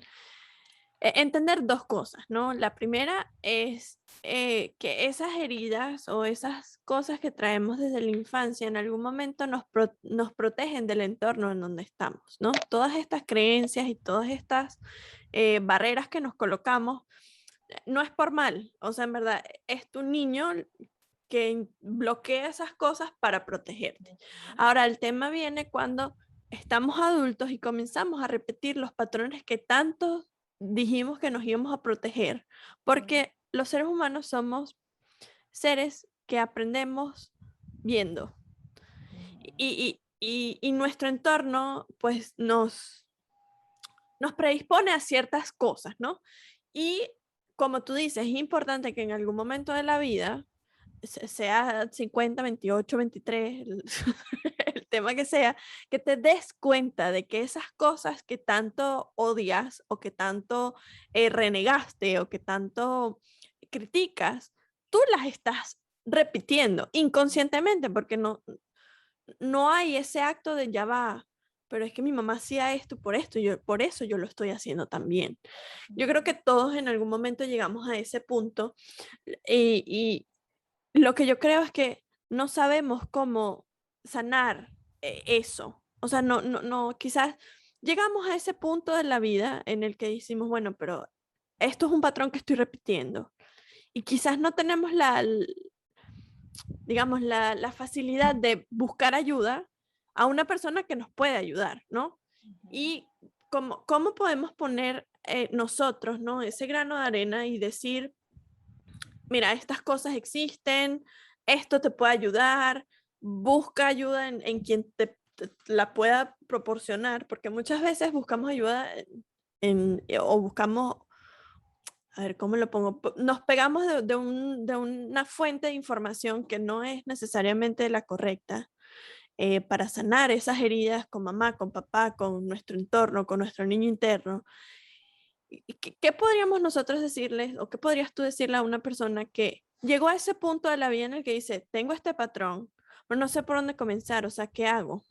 entender dos cosas, ¿no? La primera es que esas heridas o esas cosas que traemos desde la infancia en algún momento nos protegen del entorno en donde estamos, ¿no? Todas estas creencias y todas estas barreras que nos colocamos no es por mal, o sea, en verdad es tu niño que bloquea esas cosas para protegerte. Ahora, el tema viene cuando estamos adultos y comenzamos a repetir los patrones que tanto dijimos que nos íbamos a proteger, porque los seres humanos somos seres que aprendemos viendo y nuestro entorno pues nos predispone a ciertas cosas, ¿no? Y como tú dices, es importante que en algún momento de la vida sea 50, 28, 23, el tema que sea, que te des cuenta de que esas cosas que tanto odias o que tanto renegaste o que tanto criticas, tú las estás repitiendo inconscientemente porque no hay ese acto de ya va, pero es que mi mamá hacía esto por esto, y yo, por eso yo lo estoy haciendo también. Yo creo que todos en algún momento llegamos a ese punto y lo que yo creo es que no sabemos cómo sanar eso. O sea, no, quizás llegamos a ese punto de la vida en el que decimos, bueno, pero esto es un patrón que estoy repitiendo. Y quizás no tenemos digamos, la facilidad de buscar ayuda a una persona que nos puede ayudar, ¿no? Y cómo podemos poner nosotros, ¿no? Ese grano de arena y decir, mira, estas cosas existen, esto te puede ayudar, busca ayuda en quien te la pueda proporcionar, porque muchas veces buscamos ayuda o buscamos, a ver, ¿cómo lo pongo? Nos pegamos de una fuente de información que no es necesariamente la correcta para sanar esas heridas con mamá, con papá, con nuestro entorno, con nuestro niño interno. ¿Qué podríamos nosotros decirles o qué podrías tú decirle a una persona que llegó a ese punto de la vida en el que dice, tengo este patrón, pero no sé por dónde comenzar, o sea, ¿qué hago?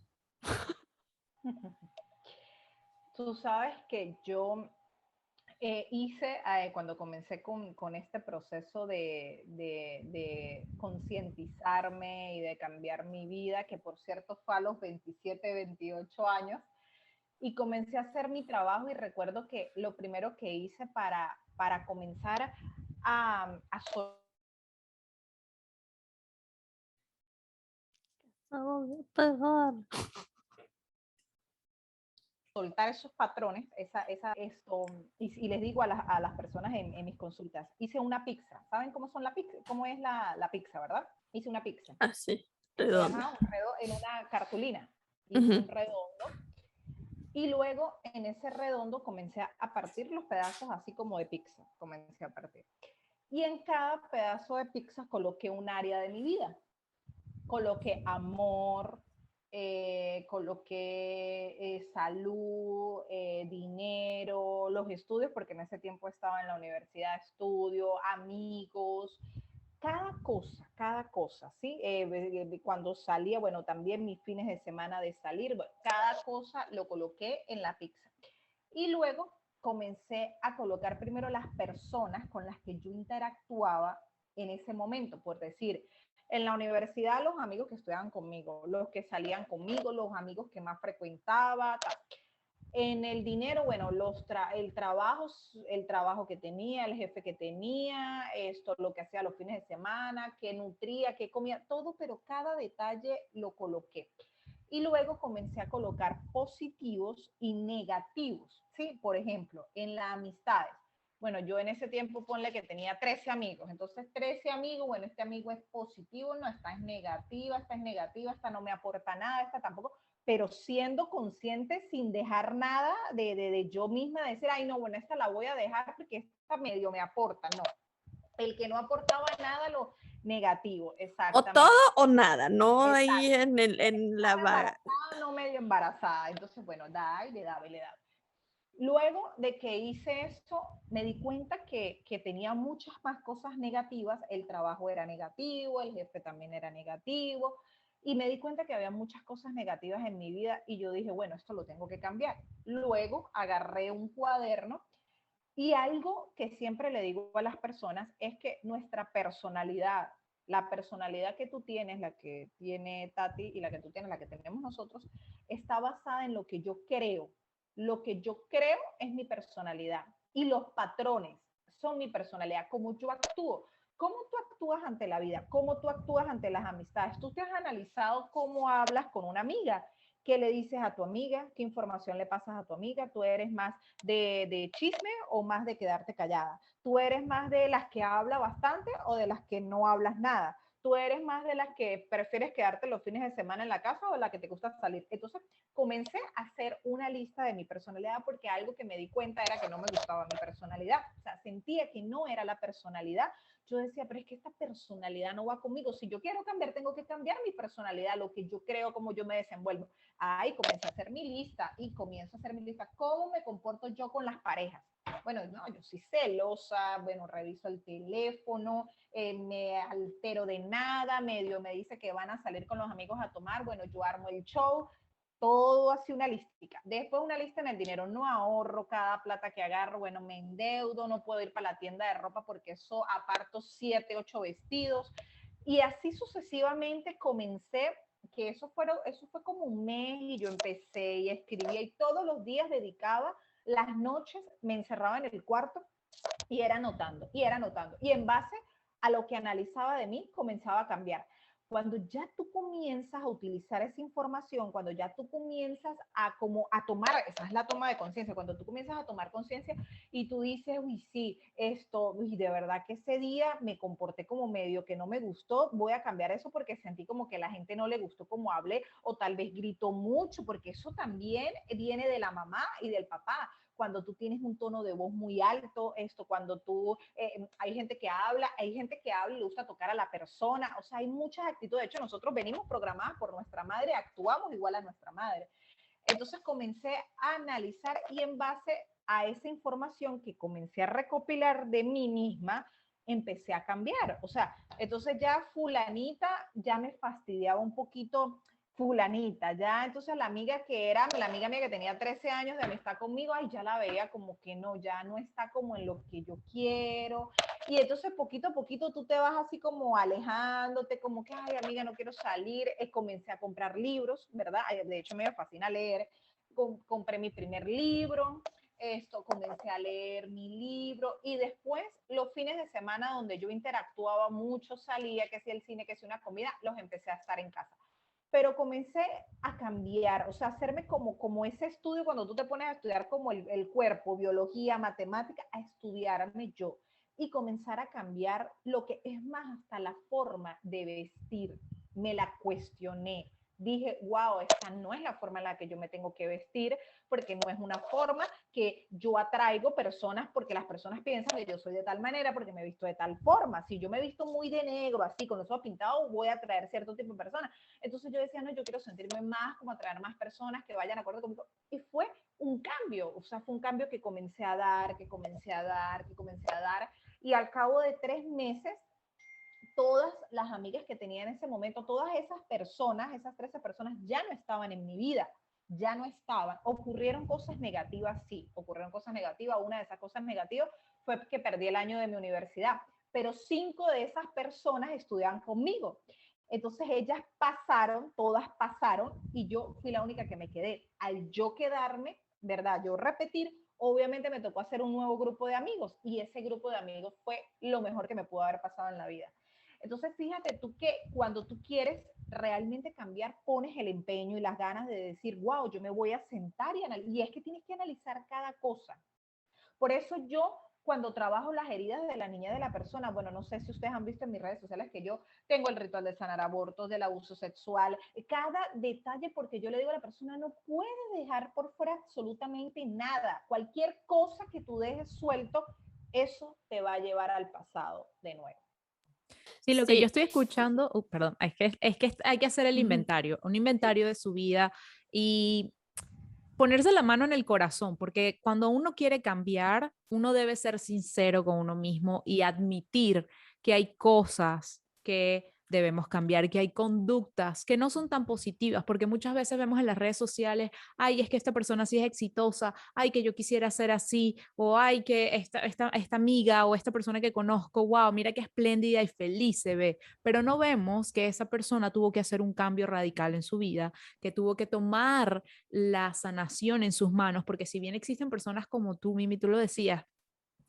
Tú sabes que yo hice, cuando comencé con este proceso de concientizarme y de cambiar mi vida, que por cierto fue a los 27, 28 años, y comencé a hacer mi trabajo y recuerdo que lo primero que hice para comenzar a No voy a pegar. soltar esos patrones, y les digo a las personas en mis consultas, hice una pizza. ¿Saben cómo son la pizza? ¿Cómo es la pizza, verdad? Hice una pizza. Así, redondo. redondo. En una cartulina. Hice un redondo. Y luego en ese redondo comencé a partir los pedazos así como de pizza. Comencé a partir. Y en cada pedazo de pizza coloqué un área de mi vida. Coloqué amor, coloqué salud, dinero, los estudios, porque en ese tiempo estaba en la universidad, estudio, amigos, cada cosa, ¿sí? Cuando salía, bueno, también mis fines de semana de salir, bueno, cada cosa lo coloqué en la pizza. Y luego comencé a colocar primero las personas con las que yo interactuaba en ese momento, por decir, en la universidad los amigos que estudiaban conmigo, los que salían conmigo, los amigos que más frecuentaba, tal. En el dinero, bueno, el trabajo que tenía, el jefe que tenía, lo que hacía los fines de semana, qué nutría, qué comía, todo, pero cada detalle lo coloqué. Y luego comencé a colocar positivos y negativos, ¿sí? Por ejemplo, en las amistades. Bueno, yo en ese tiempo ponle que tenía 13 amigos, entonces 13 amigos, bueno, este amigo es positivo, no, esta es negativa, esta no me aporta nada, esta tampoco, pero siendo consciente sin dejar nada de yo misma, de decir, ay, no, bueno, esta la voy a dejar porque esta medio me aporta, no. El que no aportaba nada, lo negativo, O exactamente. todo o nada, no Exacto. ahí en la vaga. Embarazada, no medio embarazada, entonces, bueno, da y le daba y le daba. Luego de que hice esto, me di cuenta que tenía muchas más cosas negativas, el trabajo era negativo, el jefe también era negativo, y me di cuenta que había muchas cosas negativas en mi vida y yo dije, bueno, esto lo tengo que cambiar. Luego agarré un cuaderno y algo que siempre le digo a las personas es que nuestra personalidad, la personalidad que tú tienes, la que tiene Tati y la que tú tienes, la que tenemos nosotros, está basada en lo que yo creo. Lo que yo creo es mi personalidad y los patrones son mi personalidad, cómo yo actúo. ¿Cómo tú actúas ante la vida? ¿Cómo tú actúas ante las amistades? ¿Tú te has analizado cómo hablas con una amiga? ¿Qué le dices a tu amiga? ¿Qué información le pasas a tu amiga? ¿Tú eres más de chisme o más de quedarte callada? ¿Tú eres más de las que habla bastante o de las que no hablas nada? ¿Tú eres más de las que prefieres quedarte los fines de semana en la casa o de las que te gusta salir? Entonces comencé a hacer una lista de mi personalidad porque algo que me di cuenta era que no me gustaba mi personalidad. O sea, sentía que no era la personalidad. Yo decía, pero es que esta personalidad no va conmigo. Si yo quiero cambiar, tengo que cambiar mi personalidad, lo que yo creo, cómo yo me desenvuelvo. Ahí comencé a hacer mi lista y comienzo a hacer mi lista. ¿Cómo me comporto yo con las parejas? Bueno, no, yo soy celosa, bueno, reviso el teléfono, me altero de nada, medio me dice que van a salir con los amigos a tomar, bueno, yo armo el show, todo así una listica. Después una lista en el dinero, no ahorro cada plata que agarro, bueno, me endeudo, no puedo ir para la tienda de ropa porque eso aparto 7, 8 vestidos. Y así sucesivamente comencé, que eso fue como un mes y yo empecé y escribía y todos los días dedicaba, las noches me encerraba en el cuarto y era anotando, y era anotando. Y en base a lo que analizaba de mí, comenzaba a cambiar. Cuando ya tú comienzas a utilizar esa información, cuando ya tú comienzas a tomar, esa es la toma de conciencia, cuando tú comienzas a tomar conciencia y tú dices, uy, sí, uy, de verdad que ese día me comporté como medio que no me gustó, voy a cambiar eso porque sentí como que la gente no le gustó como hablé, o tal vez gritó mucho, porque eso también viene de la mamá y del papá cuando tú tienes un tono de voz muy alto, cuando tú, hay gente que habla y le gusta tocar a la persona, o sea, hay muchas actitudes. De hecho, nosotros venimos programadas por nuestra madre, actuamos igual a nuestra madre. Entonces comencé a analizar y en base a esa información que comencé a recopilar de mí misma, empecé a cambiar. O sea, entonces ya fulanita ya me fastidiaba un poquito fulanita, ya entonces la amiga que era, la amiga mía que tenía 13 años de amistad conmigo, ay, ya la veía como que no, ya no está como en lo que yo quiero, y entonces poquito a poquito tú te vas así como alejándote, como que, ay, amiga, no quiero salir, comencé a comprar libros, ¿verdad? De hecho me fascina leer, compré mi primer libro, comencé a leer mi libro y después los fines de semana donde yo interactuaba mucho, salía, que si el cine, que si una comida, los empecé a estar en casa. pero comencé a cambiar, o sea, hacerme como ese estudio cuando tú te pones a estudiar como el cuerpo, biología, matemática, a estudiarme yo y comenzar a cambiar lo que es más hasta la forma de vestir. Me la cuestioné. Dije, wow, esta no es la forma en la que yo me tengo que vestir, porque no es una forma que yo atraigo personas, porque las personas piensan que yo soy de tal manera, porque me he visto de tal forma. Si yo me he visto muy de negro, así, con los ojos pintados, voy a atraer cierto tipo de personas. Entonces yo decía, no, yo quiero sentirme más, como atraer más personas que vayan a acuerdo conmigo. Y fue un cambio, o sea, fue un cambio que comencé a dar, que comencé a dar, que comencé a dar. Y al cabo de 3 meses, todas las amigas que tenía en ese momento, todas esas personas, esas 13 personas ya no estaban en mi vida, ya no estaban. Ocurrieron cosas negativas, sí, ocurrieron cosas negativas. Una de esas cosas negativas fue que perdí el año de mi universidad, pero 5 de esas personas estudiaban conmigo. Entonces ellas pasaron, todas pasaron, y yo fui la única que me quedé. Al yo quedarme, ¿verdad? Yo repetir, obviamente me tocó hacer un nuevo grupo de amigos, y ese grupo de amigos fue lo mejor que me pudo haber pasado en la vida. Entonces, fíjate tú que cuando tú quieres realmente cambiar, pones el empeño y las ganas de decir, wow, yo me voy a sentar y es que tienes que analizar cada cosa. Por eso yo, cuando trabajo las heridas de la niña de la persona, bueno, no sé si ustedes han visto en mis redes sociales que yo tengo el ritual de sanar abortos, del abuso sexual, cada detalle, porque yo le digo a la persona, no puede dejar por fuera absolutamente nada. Cualquier cosa que tú dejes suelto, eso te va a llevar al pasado de nuevo. Sí, lo que yo Sí. estoy escuchando, perdón, es que hay que hacer el inventario, un inventario de su vida y ponerse la mano en el corazón, porque cuando uno quiere cambiar, uno debe ser sincero con uno mismo y admitir que hay cosas que debemos cambiar, que hay conductas que no son tan positivas, porque muchas veces vemos en las redes sociales, ay, es que esta persona sí es exitosa, ay, que yo quisiera ser así, o ay, que esta amiga o esta persona que conozco, wow, mira qué espléndida y feliz se ve, pero no vemos que esa persona tuvo que hacer un cambio radical en su vida, que tuvo que tomar la sanación en sus manos, porque si bien existen personas como tú, Mimi, tú lo decías,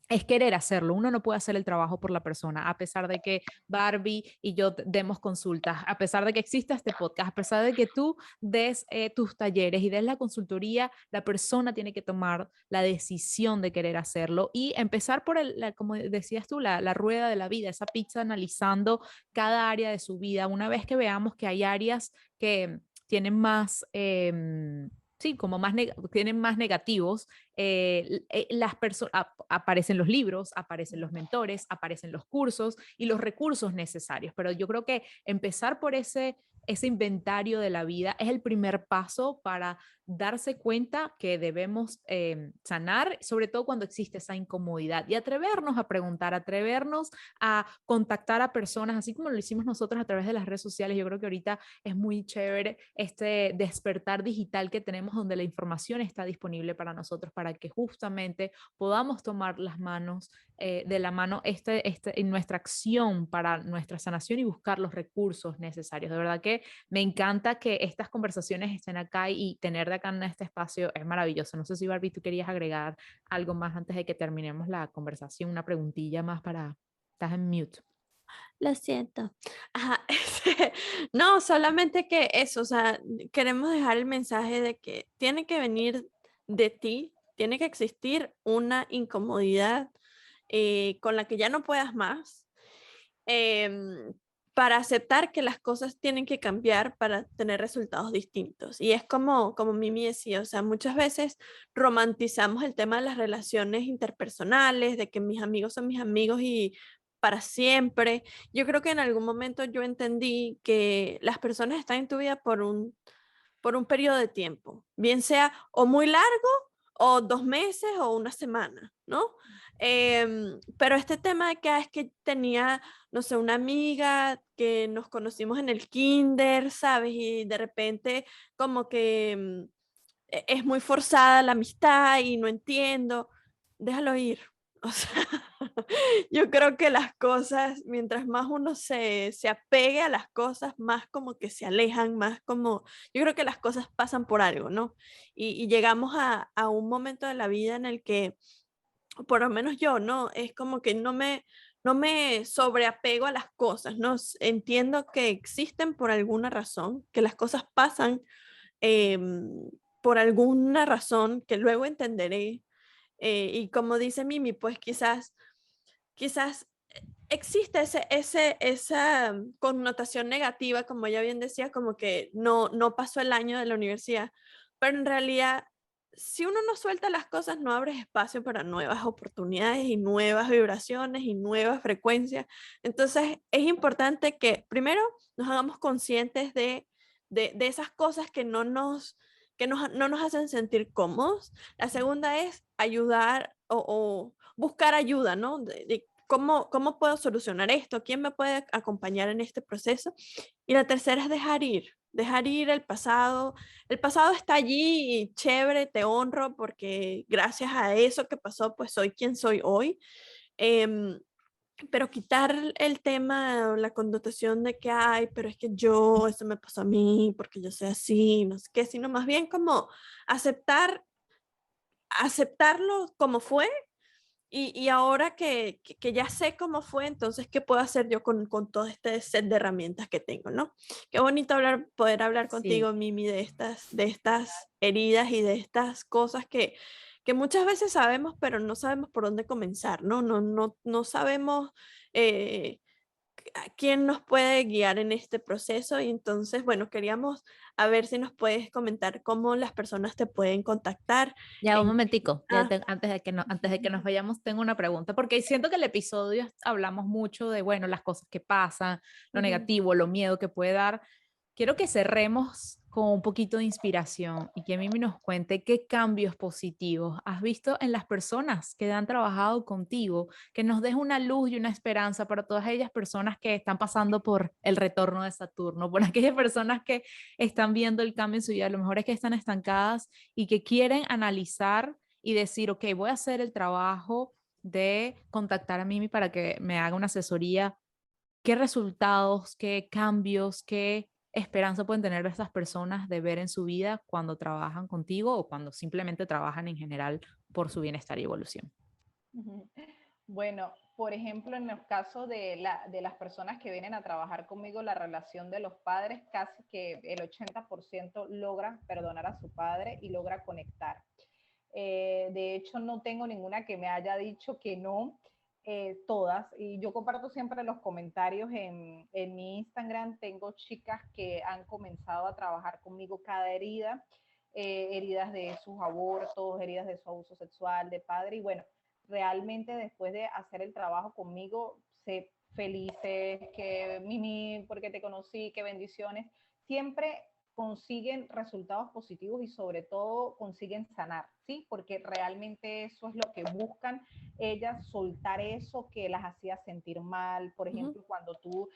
es querer hacerlo. Uno no puede hacer el trabajo por la persona, a pesar de que Barbie y yo demos consultas, a pesar de que exista este podcast, a pesar de que tú des tus talleres y des la consultoría, la persona tiene que tomar la decisión de querer hacerlo y empezar por como decías tú, la rueda de la vida, esa pizza analizando cada área de su vida. Una vez que veamos que hay áreas que tienen más... sí, como tienen más negativos, las personas aparecen los libros, aparecen los mentores, aparecen los cursos y los recursos necesarios. Pero yo creo que empezar por ese inventario de la vida es el primer paso para darse cuenta que debemos sanar, sobre todo cuando existe esa incomodidad y atrevernos a preguntar, atrevernos a contactar a personas, así como lo hicimos nosotros a través de las redes sociales. Yo creo que ahorita es muy chévere este despertar digital que tenemos donde la información está disponible para nosotros para que justamente podamos tomar las manos de la mano en nuestra acción para nuestra sanación y buscar los recursos necesarios. De verdad que me encanta que estas conversaciones estén acá y tener de acá en este espacio es maravilloso. No sé si Barbie, tú querías agregar algo más antes de que terminemos la conversación, una preguntilla más para... Estás en mute. Lo siento. Ajá, no, solamente que eso, o sea, queremos dejar el mensaje de que tiene que venir de ti, tiene que existir una incomodidad con la que ya no puedas más, em, para aceptar que las cosas tienen que cambiar para tener resultados distintos. Y es como Mimi decía, o sea, muchas veces romantizamos el tema de las relaciones interpersonales, de que mis amigos son mis amigos y para siempre. Yo creo que en algún momento yo entendí que las personas están en tu vida por un periodo de tiempo, bien sea o muy largo o 2 meses o una semana, ¿no? Pero este tema de que es que tenía, no sé, una amiga que nos conocimos en el kinder, ¿sabes? Y de repente como que es muy forzada la amistad y no entiendo, déjalo ir. O sea, yo creo que las cosas, mientras más uno se apegue a las cosas, más como que se alejan, más como, yo creo que las cosas pasan por algo, ¿no? Y llegamos a un momento de la vida en el que, por lo menos yo, ¿no? Es como que no no me sobreapego a las cosas, ¿no? Entiendo que existen por alguna razón, que las cosas pasan por alguna razón que luego entenderé. Y como dice Mimi, pues quizás existe esa connotación negativa, como ella bien decía, como que no pasó el año de la universidad, pero en realidad, si uno no suelta las cosas, no abre espacio para nuevas oportunidades y nuevas vibraciones y nuevas frecuencias. Entonces, es importante que primero nos hagamos conscientes de esas cosas no nos hacen sentir cómodos. La segunda es ayudar o buscar ayuda, ¿no? ¿Cómo puedo solucionar esto? ¿Quién me puede acompañar en este proceso? Y la tercera es dejar ir el pasado. El pasado está allí y chévere, te honro porque gracias a eso que pasó, pues soy quien soy hoy. Em, pero quitar el tema, la connotación de que, ay, pero es que eso me pasó a mí, porque yo soy así, no sé qué, sino más bien como aceptarlo como fue y ahora que ya sé cómo fue, entonces, ¿qué puedo hacer yo con todo este set de herramientas que tengo, ¿no? Qué bonito poder hablar Sí. contigo, Mimi, de estas heridas y de estas cosas que muchas veces sabemos, pero no sabemos por dónde comenzar, ¿no? No sabemos eh, quién nos puede guiar en este proceso y entonces, bueno, queríamos a ver si nos puedes comentar cómo las personas te pueden contactar. Ya un En... momentico, Ah, antes de que nos vayamos, tengo una pregunta, porque siento que el episodio hablamos mucho de, bueno, las cosas que pasan, lo ujú. negativo, lo miedo que puede dar. Quiero que cerremos con un poquito de inspiración y que Mimi nos cuente qué cambios positivos has visto en las personas que han trabajado contigo, que nos deje una luz y una esperanza para todas aquellas personas que están pasando por el retorno de Saturno, por aquellas personas que están viendo el cambio en su vida, a lo mejor es que están estancadas y que quieren analizar y decir, ok, voy a hacer el trabajo de contactar a Mimi para que me haga una asesoría. ¿Qué resultados, qué cambios, qué esperanza pueden tener estas personas de ver en su vida cuando trabajan contigo o cuando simplemente trabajan en general por su bienestar y evolución? Ujú. Bueno, por ejemplo, en el caso de las personas que vienen a trabajar conmigo, la relación de los padres, casi que el 80% logra perdonar a su padre y logra conectar. De hecho, no tengo ninguna que me haya dicho que no, todas. Y yo comparto siempre los comentarios en mi Instagram. Tengo chicas que han comenzado a trabajar conmigo cada herida, heridas de sus abortos, heridas de su abuso sexual, de padre. Y bueno, realmente después de hacer el trabajo conmigo, sé felices, que Mimi, porque te conocí, qué bendiciones. Siempre consiguen resultados positivos y sobre todo consiguen sanar, ¿sí? Porque realmente eso es lo que buscan ellas, soltar eso que las hacía sentir mal. Por Ujú. ejemplo, cuando tú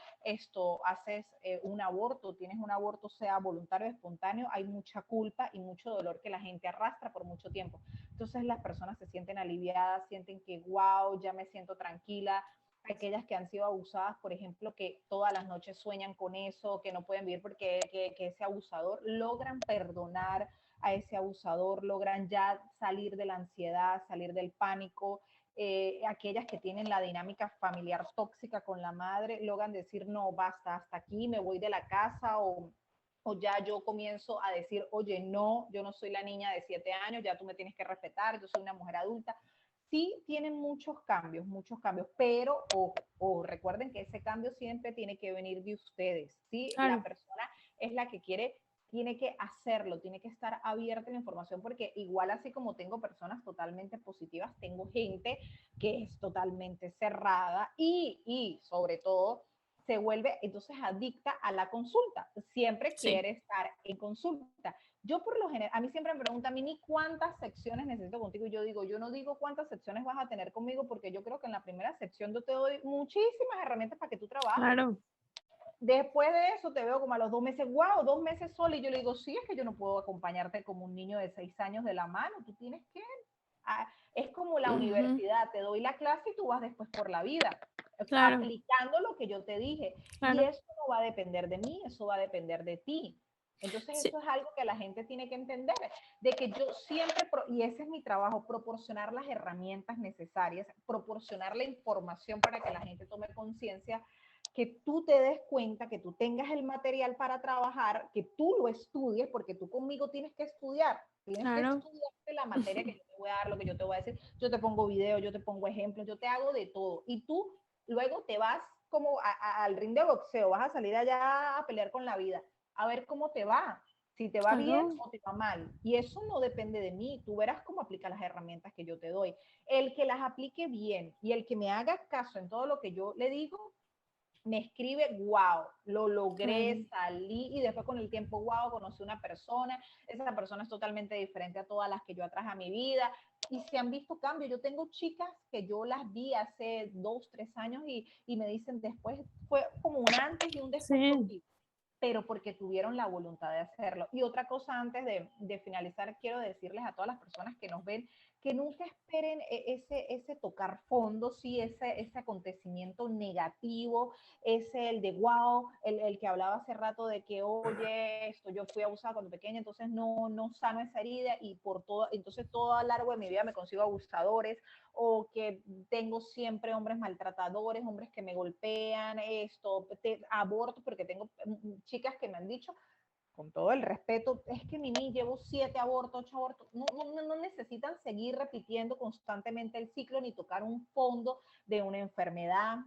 haces un aborto, tienes un aborto, sea voluntario o espontáneo, hay mucha culpa y mucho dolor que la gente arrastra por mucho tiempo. Entonces las personas se sienten aliviadas, sienten que, wow, ya me siento tranquila. Aquellas que han sido abusadas, por ejemplo, que todas las noches sueñan con eso, que no pueden vivir porque que ese abusador, logran perdonar a ese abusador, logran ya salir de la ansiedad, salir del pánico. Aquellas que tienen la dinámica familiar tóxica con la madre, logran decir, no, basta, hasta aquí, me voy de la casa o ya yo comienzo a decir, oye, no, yo no soy la niña de 7 años, ya tú me tienes que respetar, yo soy una mujer adulta. Sí tienen muchos cambios, pero recuerden que ese cambio siempre tiene que venir de ustedes, ¿sí? La Claro. persona es la que quiere, tiene que hacerlo, tiene que estar abierta a la información, porque igual así como tengo personas totalmente positivas, tengo gente que es totalmente cerrada y sobre todo se vuelve entonces adicta a la consulta, siempre Sí. quiere estar en consulta. Yo por lo general, a mí siempre me preguntan, Mini, ¿cuántas secciones necesito contigo? Y yo digo, yo no digo cuántas secciones vas a tener conmigo, porque yo creo que en la primera sección yo te doy muchísimas herramientas para que tú trabajes. Claro. Después de eso te veo como a los 2 meses, wow, 2 meses sola. Y yo le digo, sí, es que yo no puedo acompañarte como un niño de 6 años de la mano. Tú tienes que, es como la Ujú. universidad, te doy la clase y tú vas después por la vida, Claro, aplicando lo que yo te dije. Y claro. eso no va a depender de mí, eso va a depender de ti. Entonces Sí, eso es algo que la gente tiene que entender, de que yo siempre, y ese es mi trabajo, proporcionar las herramientas necesarias, proporcionar la información para que la gente tome conciencia, que tú te des cuenta, que tú tengas el material para trabajar, que tú lo estudies, porque tú conmigo tienes que estudiar, tienes que claro. estudiarte la materia que yo te voy a dar, lo que yo te voy a decir, yo te pongo videos, yo te pongo ejemplos, yo te hago de todo, y tú luego te vas como al ring de boxeo, vas a salir allá a pelear con la vida, a ver cómo te va, si te va bien Claro. o te va mal. Y eso no depende de mí, tú verás cómo aplica las herramientas que yo te doy. El que las aplique bien y el que me haga caso en todo lo que yo le digo, me escribe, wow, lo logré, Claro. salí y después con el tiempo, wow, conocí una persona, esa persona es totalmente diferente a todas las que yo atraje a mi vida y se han visto cambios. Yo tengo chicas que yo las vi hace 2, 3 años y me dicen después, fue como un antes y un después Sí. contigo, pero porque tuvieron la voluntad de hacerlo. Y otra cosa antes de finalizar, quiero decirles a todas las personas que nos ven que nunca esperen ese tocar fondo, sí, ese acontecimiento negativo, ese el de wow, el que hablaba hace rato de que, oye, esto yo fui abusada cuando pequeña, entonces no sano esa herida y por todo, entonces todo a lo largo de mi vida me consigo abusadores, o que tengo siempre hombres maltratadores, hombres que me golpean, aborto, porque tengo chicas que me han dicho, con todo el respeto, es que Mimi, llevo 7 abortos, 8 abortos, no necesitan seguir repitiendo constantemente el ciclo ni tocar un fondo de una enfermedad,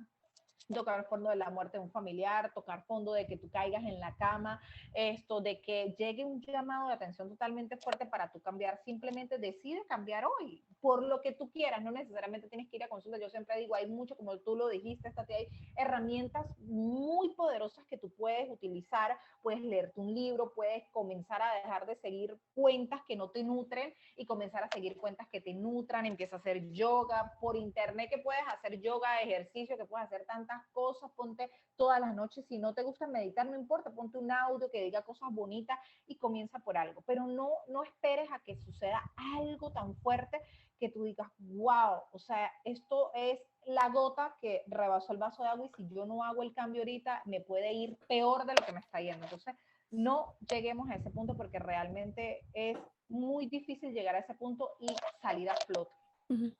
tocar fondo de la muerte de un familiar, tocar fondo de que tú caigas en la cama, esto de que llegue un llamado de atención totalmente fuerte para tú cambiar, simplemente decide cambiar hoy, por lo que tú quieras, no necesariamente tienes que ir a consulta, yo siempre digo, hay mucho, como tú lo dijiste, hay herramientas muy poderosas que tú puedes utilizar, puedes leerte un libro, puedes comenzar a dejar de seguir cuentas que no te nutren y comenzar a seguir cuentas que te nutran, empieza a hacer yoga por internet, que puedes hacer yoga, ejercicio, que puedes hacer tantas cosas, ponte todas las noches, si no te gusta meditar, no importa, ponte un audio que diga cosas bonitas y comienza por algo, pero no esperes a que suceda algo tan fuerte que tú digas, wow, o sea, esto es la gota que rebasó el vaso de agua y si yo no hago el cambio ahorita, me puede ir peor de lo que me está yendo. Entonces, no lleguemos a ese punto porque realmente es muy difícil llegar a ese punto y salir a flote. Ujú.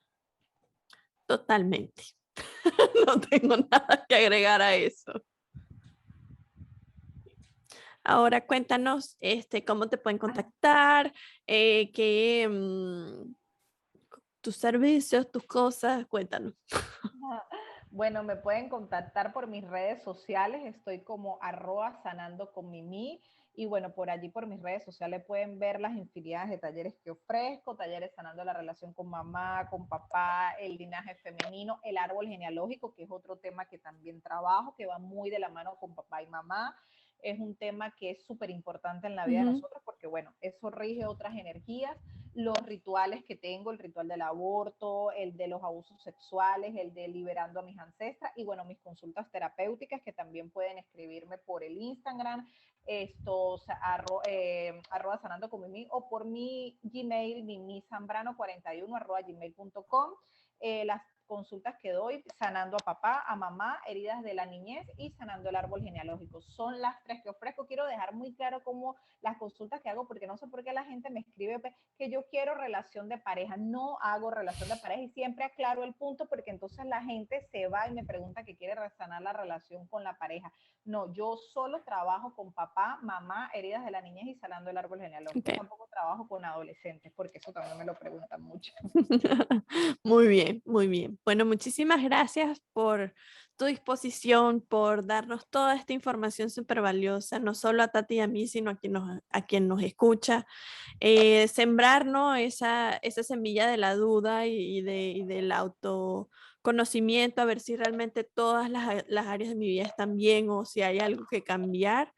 Totalmente. No tengo nada que agregar a eso. Ahora cuéntanos, cómo te pueden contactar, tus servicios, tus cosas, cuéntanos. Bueno, me pueden contactar por mis redes sociales, estoy como @sanando con Mimi y bueno, por allí por mis redes sociales pueden ver las infinidades de talleres que ofrezco, talleres sanando la relación con mamá, con papá, el linaje femenino, el árbol genealógico, que es otro tema que también trabajo, que va muy de la mano con papá y mamá. Es un tema que es súper importante en la vida de Ujú. nosotros porque, bueno, eso rige otras energías, los rituales que tengo, el ritual del aborto, el de los abusos sexuales, el de liberando a mis ancestras y bueno, mis consultas terapéuticas que también pueden escribirme por el Instagram, arroba sanando con Mimi o por mi Gmail, mimisambrano41 @gmail.com. Las consultas que doy, sanando a papá, a mamá, heridas de la niñez y sanando el árbol genealógico. Son las 3 que ofrezco. Quiero dejar muy claro cómo las consultas que hago, porque no sé por qué la gente me escribe que yo quiero relación de pareja. No hago relación de pareja y siempre aclaro el punto porque entonces la gente se va y me pregunta que quiere sanar la relación con la pareja. No, yo solo trabajo con papá, mamá, heridas de la niñez y sanando el árbol genealógico. Ok. Tampoco trabajo con adolescentes porque eso también me lo preguntan mucho. Muy bien, muy bien. Bueno, muchísimas gracias por tu disposición, por darnos toda esta información súper valiosa, no solo a Tati y a mí, sino a quien nos escucha. Sembrar, ¿no? esa semilla de la duda y del autoconocimiento, a ver si realmente todas las áreas de mi vida están bien o si hay algo que cambiar.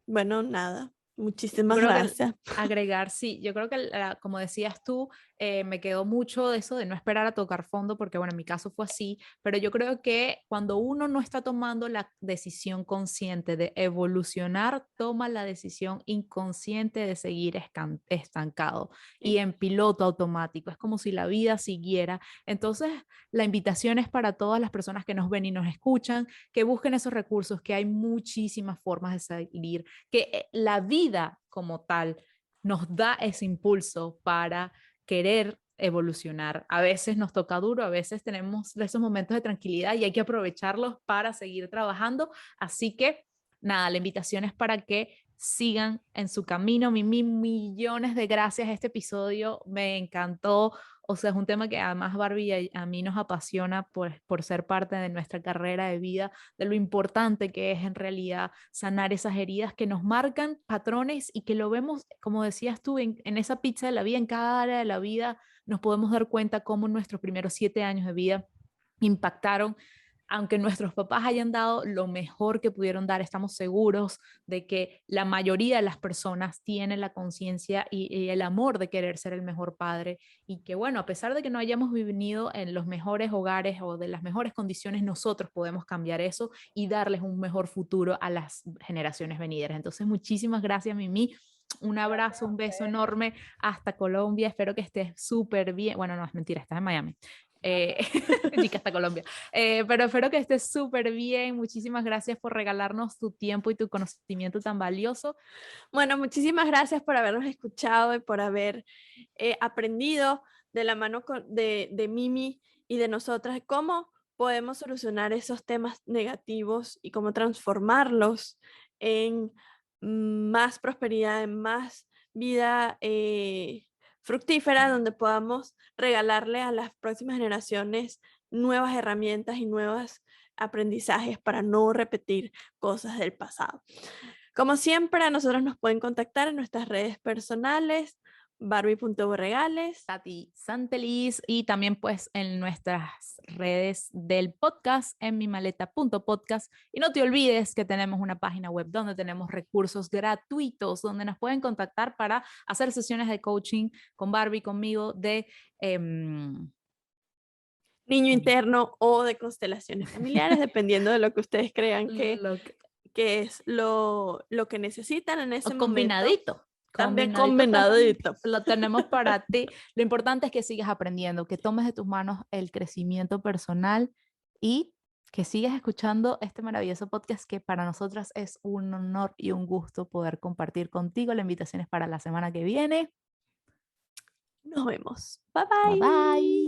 Bueno, nada. Muchísimas Creo que gracias. agregar, sí, yo creo que como decías tú, me quedó mucho de eso de no esperar a tocar fondo, porque bueno, en mi caso fue así, pero yo creo que cuando uno no está tomando la decisión consciente de evolucionar, toma la decisión inconsciente de seguir estancado y en piloto automático. Es como si la vida siguiera. Entonces, la invitación es para todas las personas que nos ven y nos escuchan, que busquen esos recursos, que hay muchísimas formas de salir, que la vida como tal nos da ese impulso para querer evolucionar. A veces nos toca duro, a veces tenemos esos momentos de tranquilidad y hay que aprovecharlos para seguir trabajando. Así que, nada, la invitación es para que sigan en su camino. Millones de gracias. Este episodio me encantó. O sea, es un tema que además Barbie a mí nos apasiona por ser parte de nuestra carrera de vida, de lo importante que es en realidad sanar esas heridas que nos marcan patrones y que lo vemos, como decías tú, en esa pizza de la vida, en cada área de la vida, nos podemos dar cuenta cómo nuestros primeros 7 años de vida impactaron. Aunque nuestros papás hayan dado lo mejor que pudieron dar, estamos seguros de que la mayoría de las personas tienen la conciencia y el amor de querer ser el mejor padre y que bueno, a pesar de que no hayamos vivido en los mejores hogares o de las mejores condiciones, nosotros podemos cambiar eso y darles un mejor futuro a las generaciones venideras. Entonces, muchísimas gracias, Mimi. Un abrazo, un beso enorme hasta Colombia. Espero que estés súper bien. Bueno, no, es mentira, estás en Miami. Chica, hasta Colombia. Pero espero que estés súper bien. Muchísimas gracias por regalarnos tu tiempo y tu conocimiento tan valioso. Bueno, muchísimas gracias por habernos escuchado y por haber aprendido de la mano de Mimi y de nosotras cómo podemos solucionar esos temas negativos y cómo transformarlos en más prosperidad, en más vida fructífera, donde podamos regalarle a las próximas generaciones nuevas herramientas y nuevos aprendizajes para no repetir cosas del pasado. Como siempre, a nosotros nos pueden contactar en nuestras redes personales, barbie.borregales. Tati Santeliz y también pues en nuestras redes del podcast en mimaleta.podcast y no te olvides que tenemos una página web donde tenemos recursos gratuitos donde nos pueden contactar para hacer sesiones de coaching con Barbie, conmigo de niño interno o de constelaciones familiares, dependiendo de lo que ustedes crean que es lo que necesitan en ese combinadito. momento. También combinadito. Lo tenemos para ti. Lo importante es que sigas aprendiendo, que tomes de tus manos el crecimiento personal y que sigas escuchando este maravilloso podcast que para nosotras es un honor y un gusto poder compartir contigo. La invitación es para la semana que viene. Nos vemos. Bye bye. Bye bye.